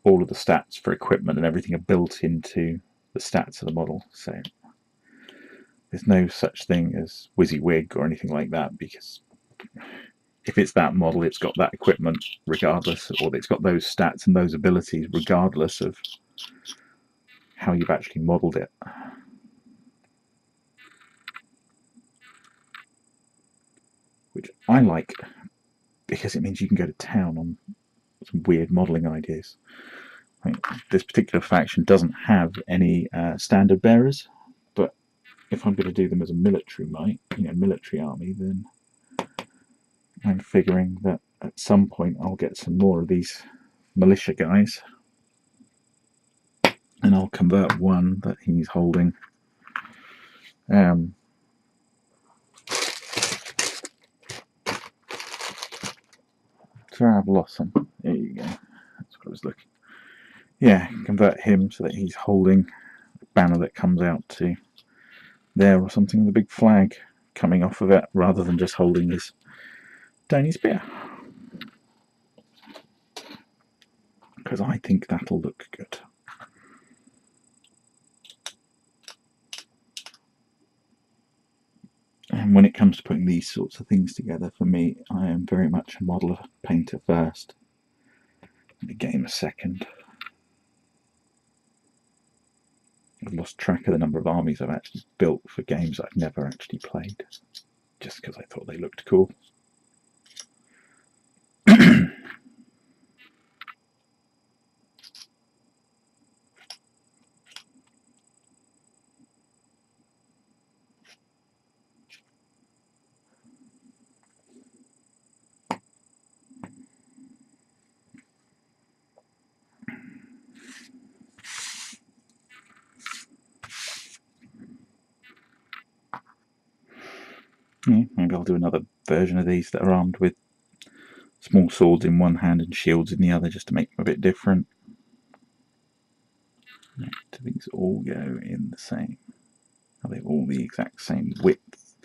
all of the stats for equipment and everything are built into the stats of the model. So there's no such thing as WYSIWYG or anything like that, because if it's that model, it's got that equipment regardless, or it's got those stats and those abilities regardless of how you've actually modelled it. Which I like, because it means you can go to town on some weird modelling ideas. I mean, this particular faction doesn't have any standard bearers, but if I'm going to do them as a military might, military army, then I'm figuring that at some point I'll get some more of these militia guys, and I'll convert one that he's holding to sure I've lost some. There you go. That's what I was looking. Yeah, convert him so that he's holding a banner that comes out to there or something with a big flag coming off of it, rather than just holding his tiny spear. Because I think that'll look good. And when it comes to putting these sorts of things together, for me, I am very much a modeler painter first, and a gamer second. I've lost track of the number of armies I've actually built for games I've never actually played, just because I thought they looked cool. Yeah, maybe I'll do another version of these that are armed with small swords in one hand and shields in the other, just to make them a bit different. Do these all go in the same? Are they all the exact same width?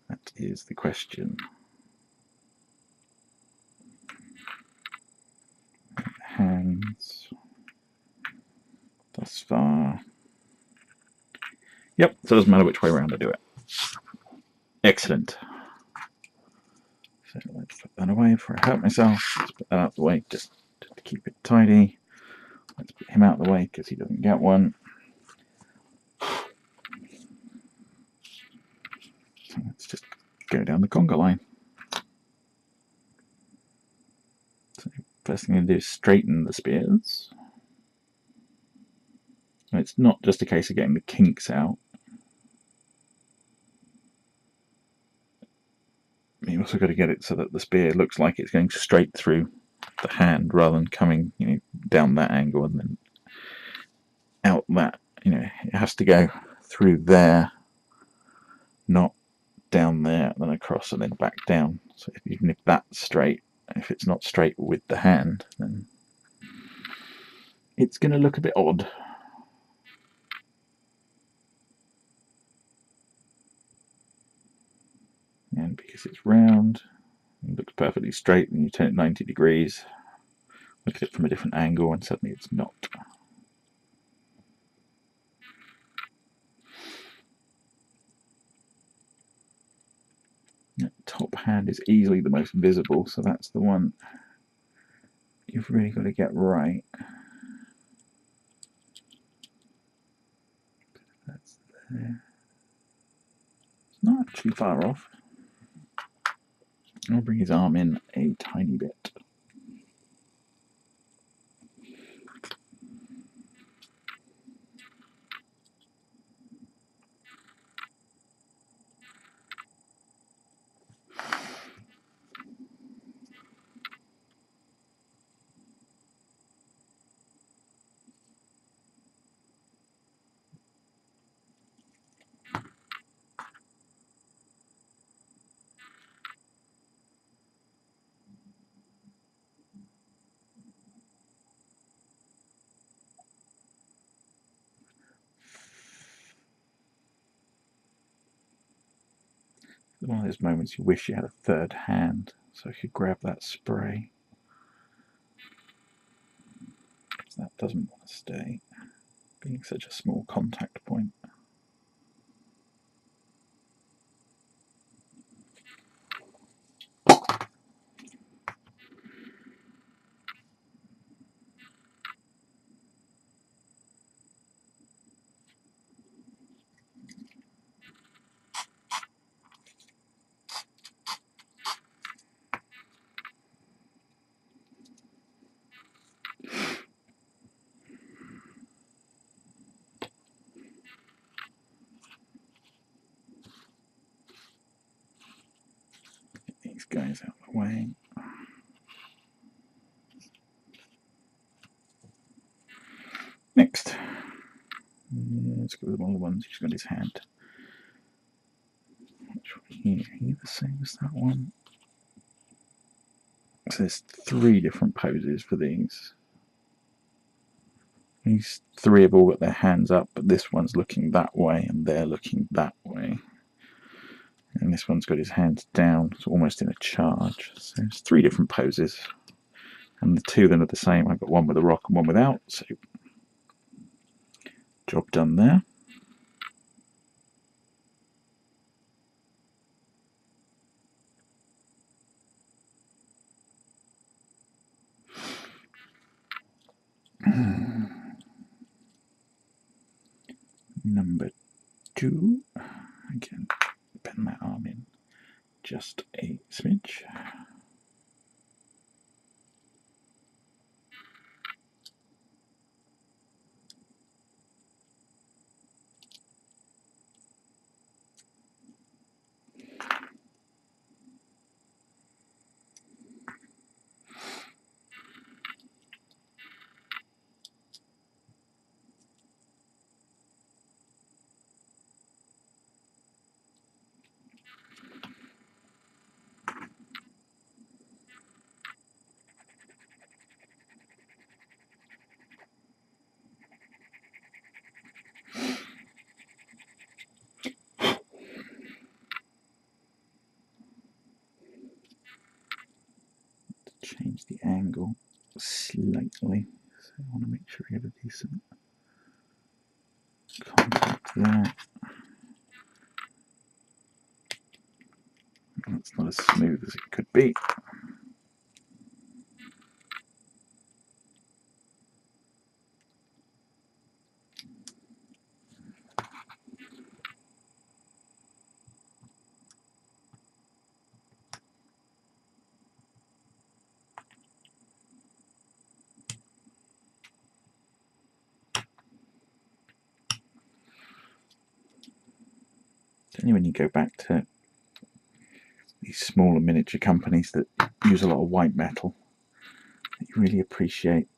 That is the question. Hands. Thus far. Yep, so it doesn't matter which way around I do it. Excellent. So let's put that away before I hurt myself. Let's put that out of the way just to keep it tidy. Let's put him out of the way because he doesn't get one. So let's just go down the conga line. So first thing I'm going to do is straighten the spears. And it's not just a case of getting the kinks out. You also got to get it so that the spear looks like it's going straight through the hand rather than coming, down that angle and then out that. It has to go through there, not down there, and then across and then back down. So even if that's straight, if it's not straight with the hand, then it's going to look a bit odd. And because it's round, it looks perfectly straight, and you turn it 90 degrees, look at it from a different angle, and suddenly it's not. That top hand is easily the most visible, so that's the one you've really got to get right. That's there. It's not actually far off. I'll bring his arm in a tiny bit. One of those moments you wish you had a third hand so I could grab that spray. That doesn't want to stay, being such a small contact point. These guys out of the way. Next, let's go with one of the ones he's got in his hand. Which one here? Are you the same as that one? So there's 3 different poses for these. These 3 have all got their hands up, but this one's looking that way and they're looking that way. And this one's got his hands down, it's almost in a charge. So there's 3 different poses. And the 2 of them are the same. I've got one with a rock and one without, so job done there. Number 2, again, bend that arm in just a smidge. Change the angle slightly, so I want to make sure we have a decent contact there. That's not as smooth as it could be. Only when you go back to these smaller miniature companies that use a lot of white metal, you really appreciate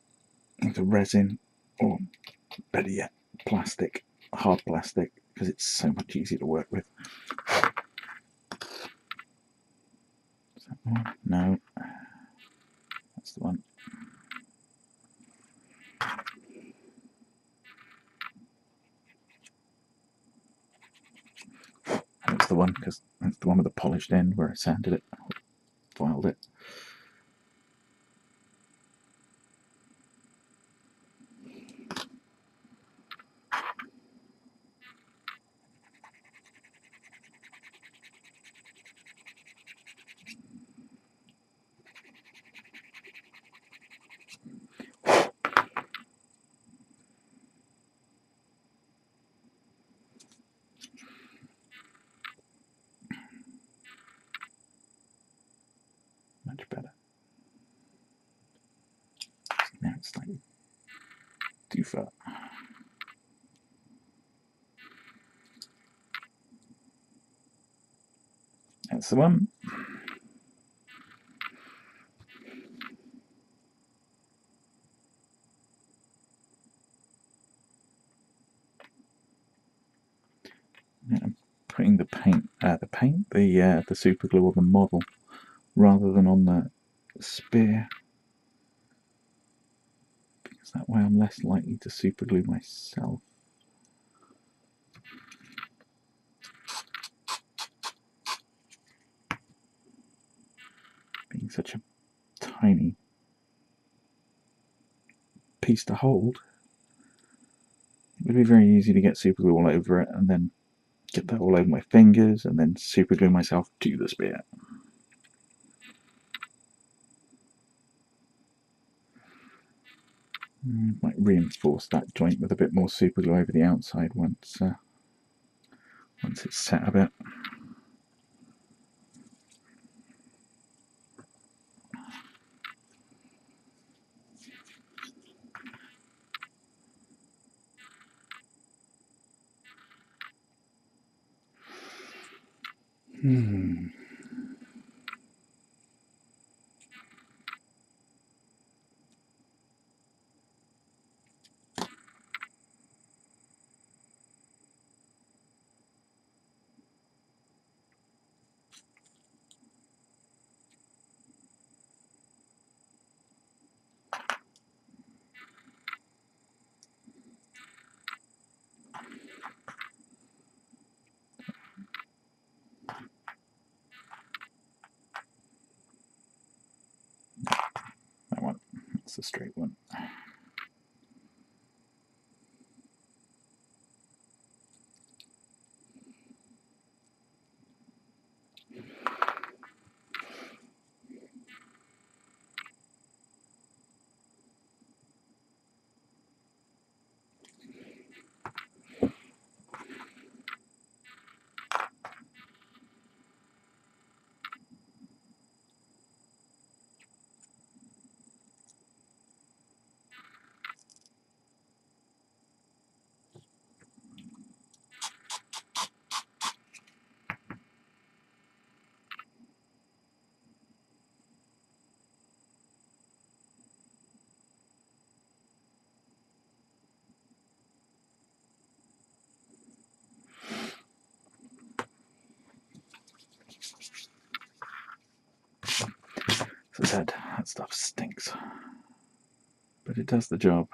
the resin, or better yet, plastic, hard plastic, because it's so much easier to work with. Is that one? No, that's the one. That's the one, because that's the one with the polished end where I sanded it, filed it. Much better. Now it's slightly too far. That's the one. Now I'm putting the super glue on the model rather than on the spear, because that way I'm less likely to super glue myself. Being such a tiny piece to hold, it would be very easy to get super glue all over it and then get that all over my fingers and then super glue myself to the spear. Might reinforce that joint with a bit more super glue over the outside once it's set a bit. That's the straight one. As I said, that stuff stinks, but it does the job.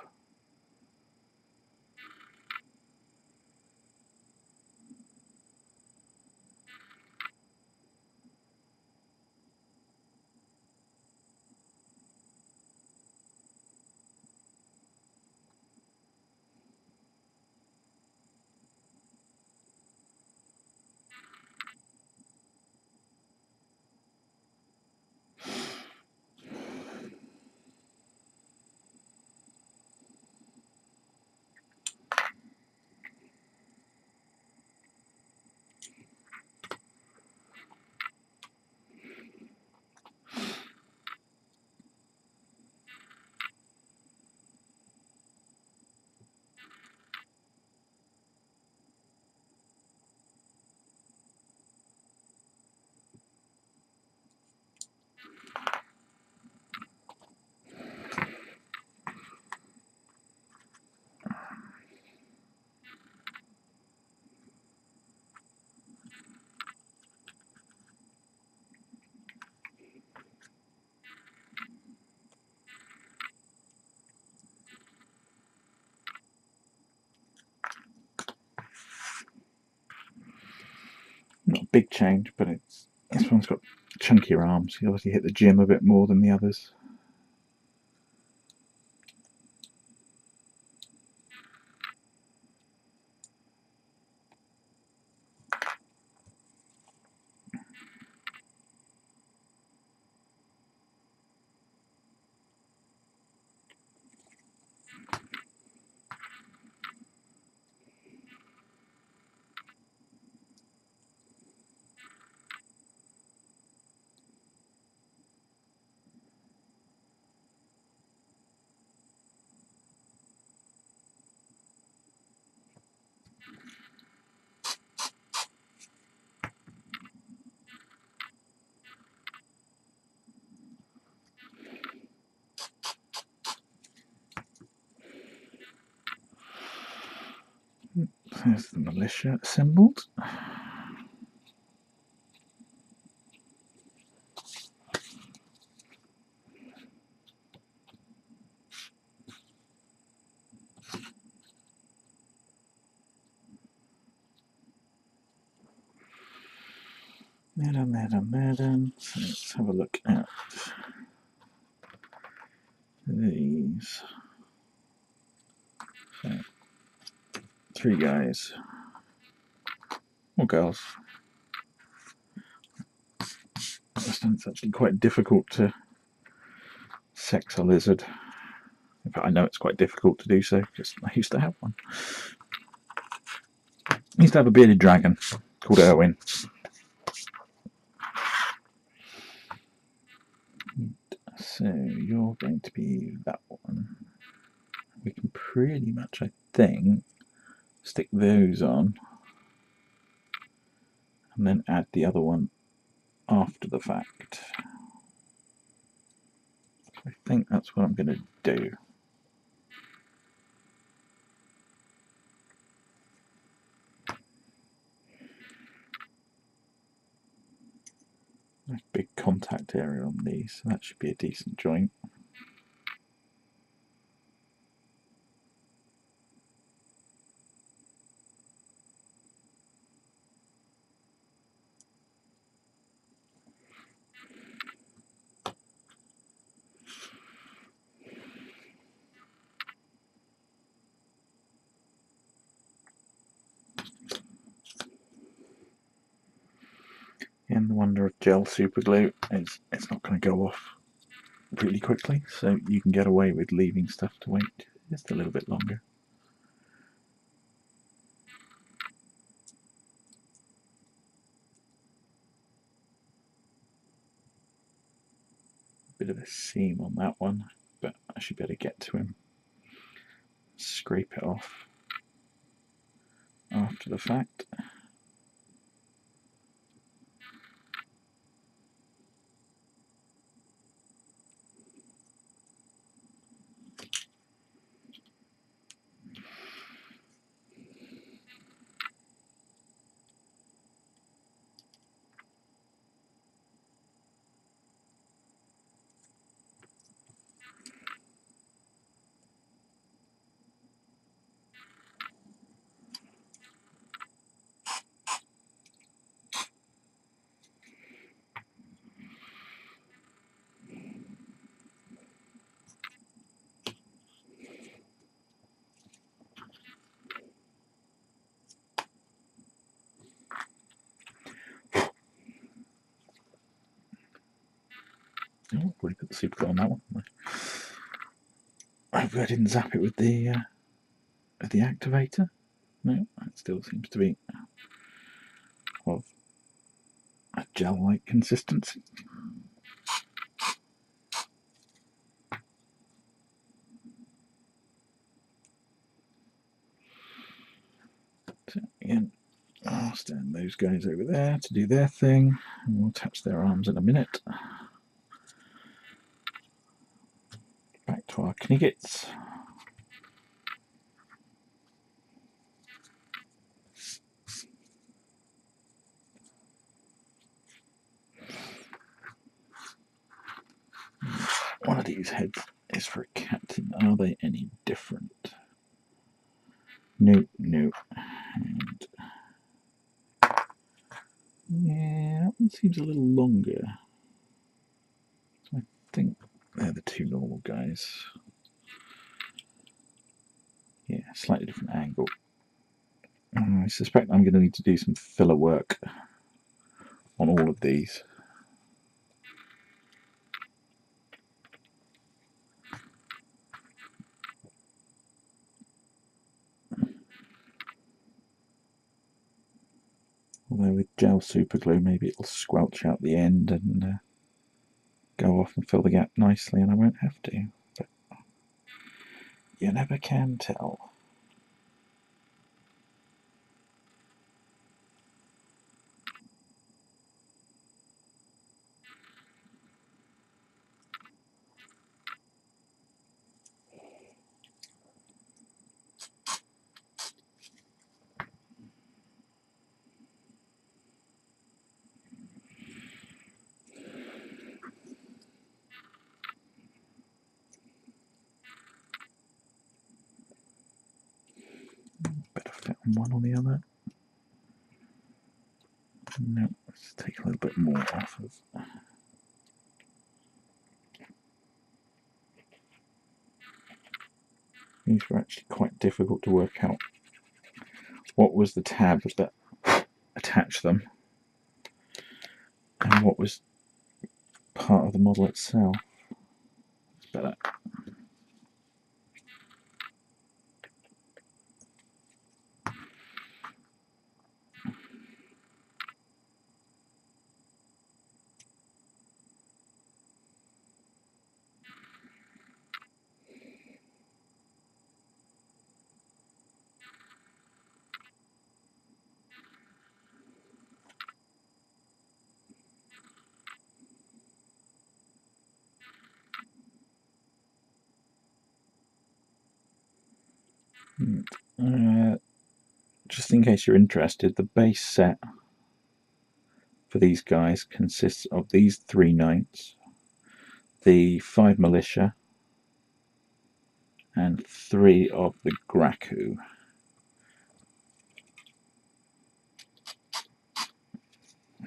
Not a big change, but this one's got chunkier arms. You obviously hit the gym a bit more than the others. There's the militia assembled. Madam. So let's have a look at these. So, 3 guys. Or girls. I understand it's actually quite difficult to sex a lizard. In fact, I know it's quite difficult to do so, because I used to have one. I used to have a bearded dragon called Erwin. So you're going to be that one. We can pretty much, I think, stick those on and then add the other one after the fact. I think that's what I'm going to do. Nice big contact area on these, so that should be a decent joint. wonder if gel super glue it's not going to go off really quickly, so you can get away with leaving stuff to wait just a little bit longer. Bit of a seam on that one, but I should be able to get to him. Scrape it off after the fact. Oh, we put the super glue on that one. I hope I didn't zap it with the activator. No, it still seems to be of a gel-like consistency. So again, I'll stand those guys over there to do their thing, and we'll touch their arms in a minute. Back to our kniggets. One of these heads is for a captain. Are they any different? Nope, nope. And yeah, that one seems a little longer. So I think they're the two normal guys. Yeah, slightly different angle. I suspect I'm going to need to do some filler work on all of these. Although with gel super glue, maybe it'll squelch out the end and go off and fill the gap nicely, and I won't have to. But you never can tell. Better fit on one or the other. No, let's take a little bit more off of. These were actually quite difficult to work out. What was the tab that attached them, and what was part of the model itself? It's better. Just in case you're interested, the base set for these guys consists of these 3 knights, the 5 militia, and 3 of the Graku.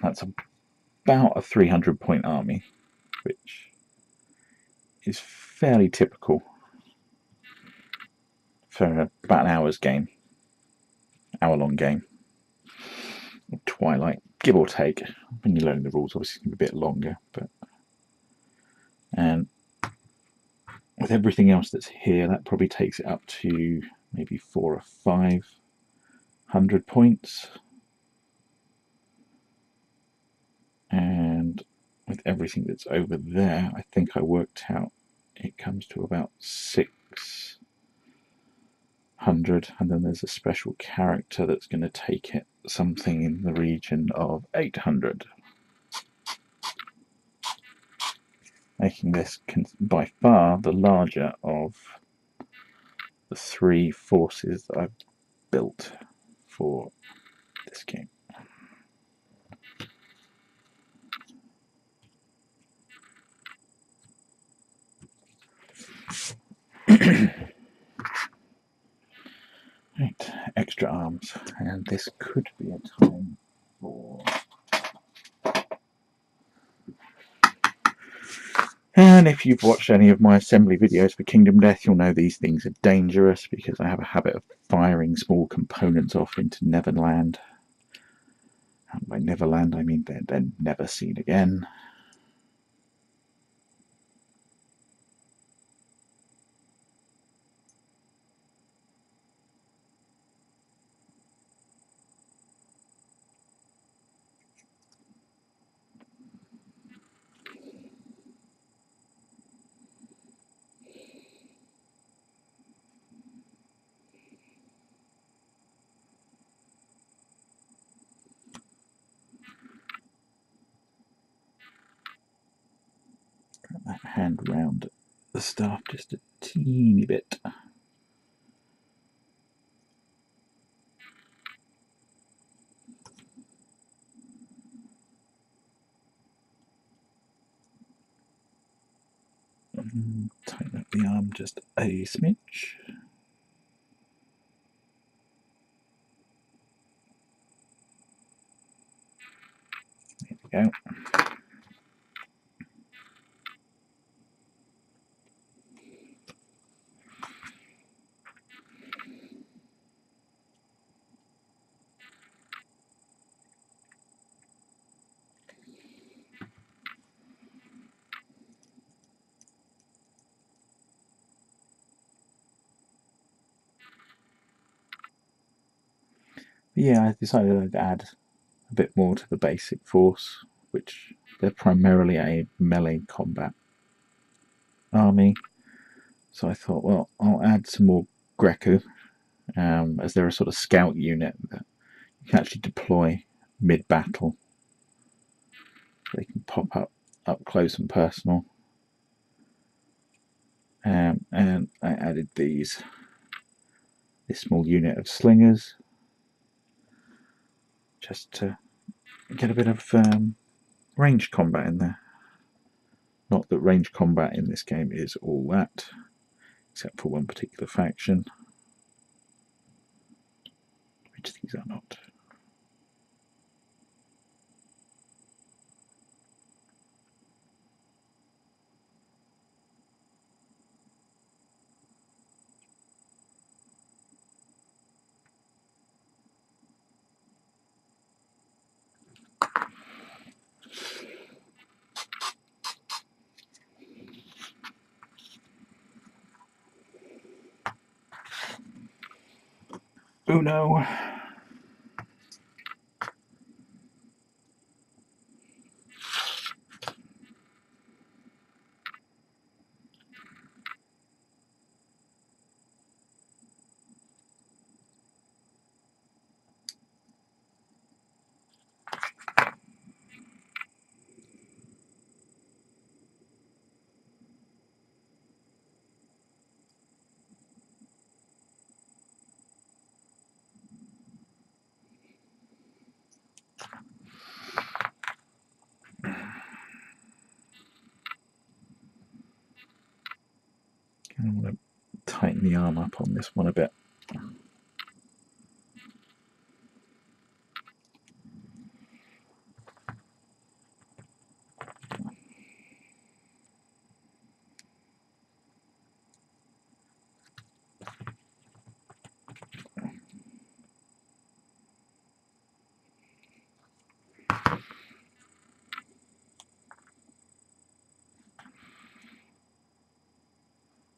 That's about a 300-point army, which is fairly typical for about an hour-long game of Twilight. give or take. When you're learning the rules, obviously it's going to be a bit longer, but and with everything else that's here, that probably takes it up to maybe 400 or 500 points. And with everything that's over there, I think I worked out it comes to about 600, and then there's a special character that's going to take it something in the region of 800, making this by far the larger of the 3 forces that I've built for this game. Right, extra arms, and this could be a time for... And if you've watched any of my assembly videos for Kingdom Death, you'll know these things are dangerous because I have a habit of firing small components off into Neverland. And by Neverland, I mean they're never seen again. That hand round the staff just a teeny bit. Tighten up the arm just a smidge. There we go. Yeah, I decided I'd add a bit more to the basic force, which they're primarily a melee combat army. So I thought, well, I'll add some more Greco, as they're a sort of scout unit that you can actually deploy mid-battle. They can pop up close and personal. And I added this small unit of slingers, just to get a bit of ranged combat in there. Not that ranged combat in this game is all that, except for one particular faction, which these are not. Oh no! I'm going to tighten the arm up on this one a bit.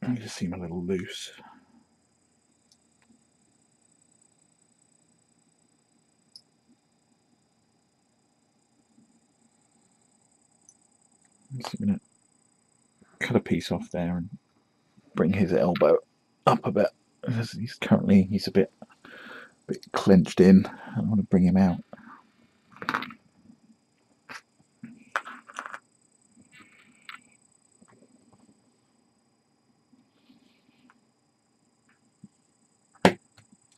They just seem a little loose. So I'm going to cut a piece off there and bring his elbow up a bit. He's a bit clenched in. I want to bring him out.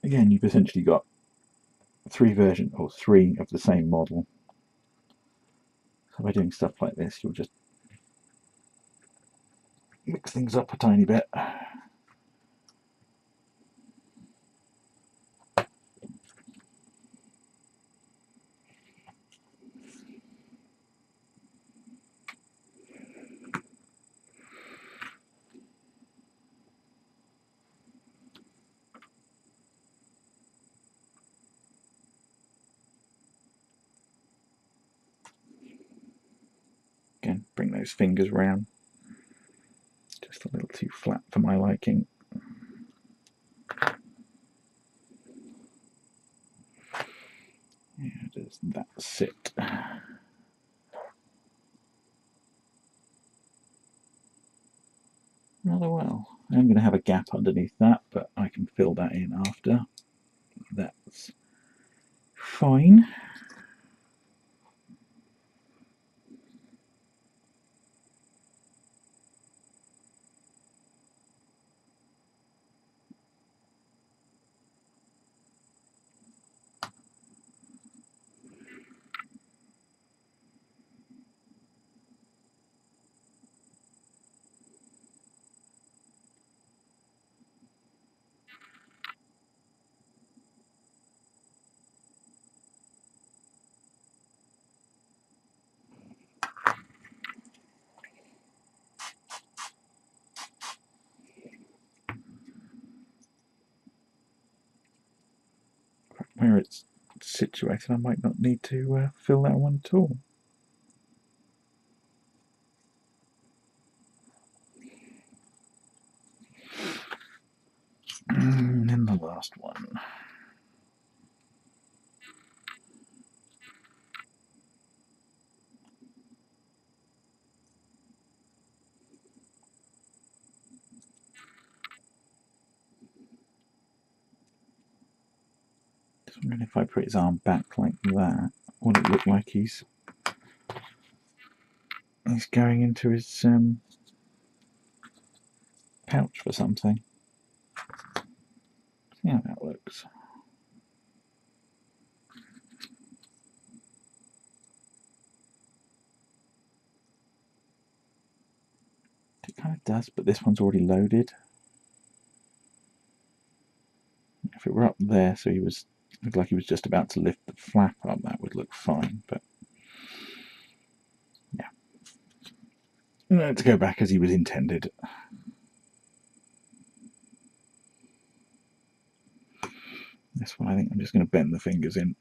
Again, you've essentially got three of the same model. So by doing stuff like this, you'll just mix things up a tiny bit. Again, bring those fingers round. Just a little too flat for my liking. How does that sit? Rather well. I'm going to have a gap underneath that, but I can fill that in after. That's fine. Where it's situated, I might not need to fill that one at all. And then the last one. Just wondering if I put his arm back like that, would it look like he's going into his pouch for something? See how that looks. It kind of does, but this one's already loaded. If it were up there, so looked like he was just about to lift the flap up, that would look fine, but yeah. Let's go back as he was intended. This one, I think I'm just going to bend the fingers in.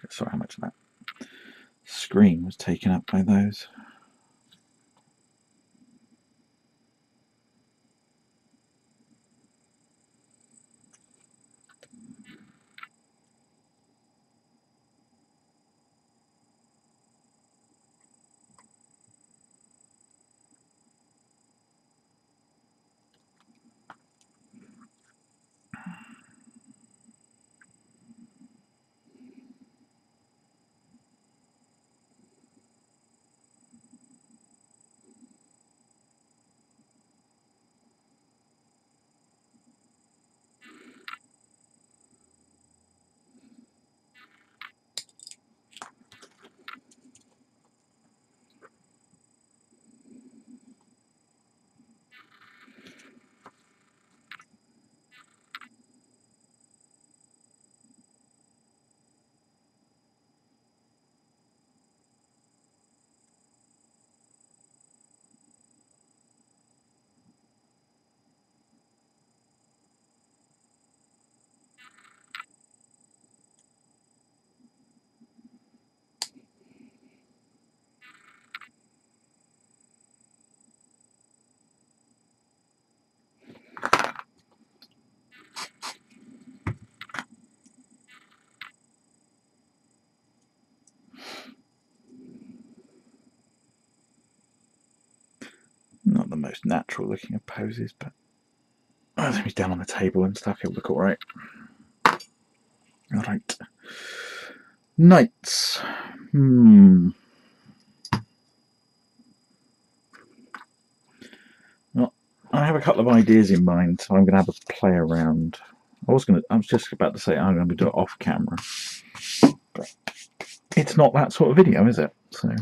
Sorry how much of that screen was taken up by those. most natural looking of poses, but I think he's down on the table and stuff. He'll look alright. Alright. Knights. Well, I have a couple of ideas in mind, so I'm going to have a play around. I was just about to say I'm going to do it off camera, but it's not that sort of video, is it? So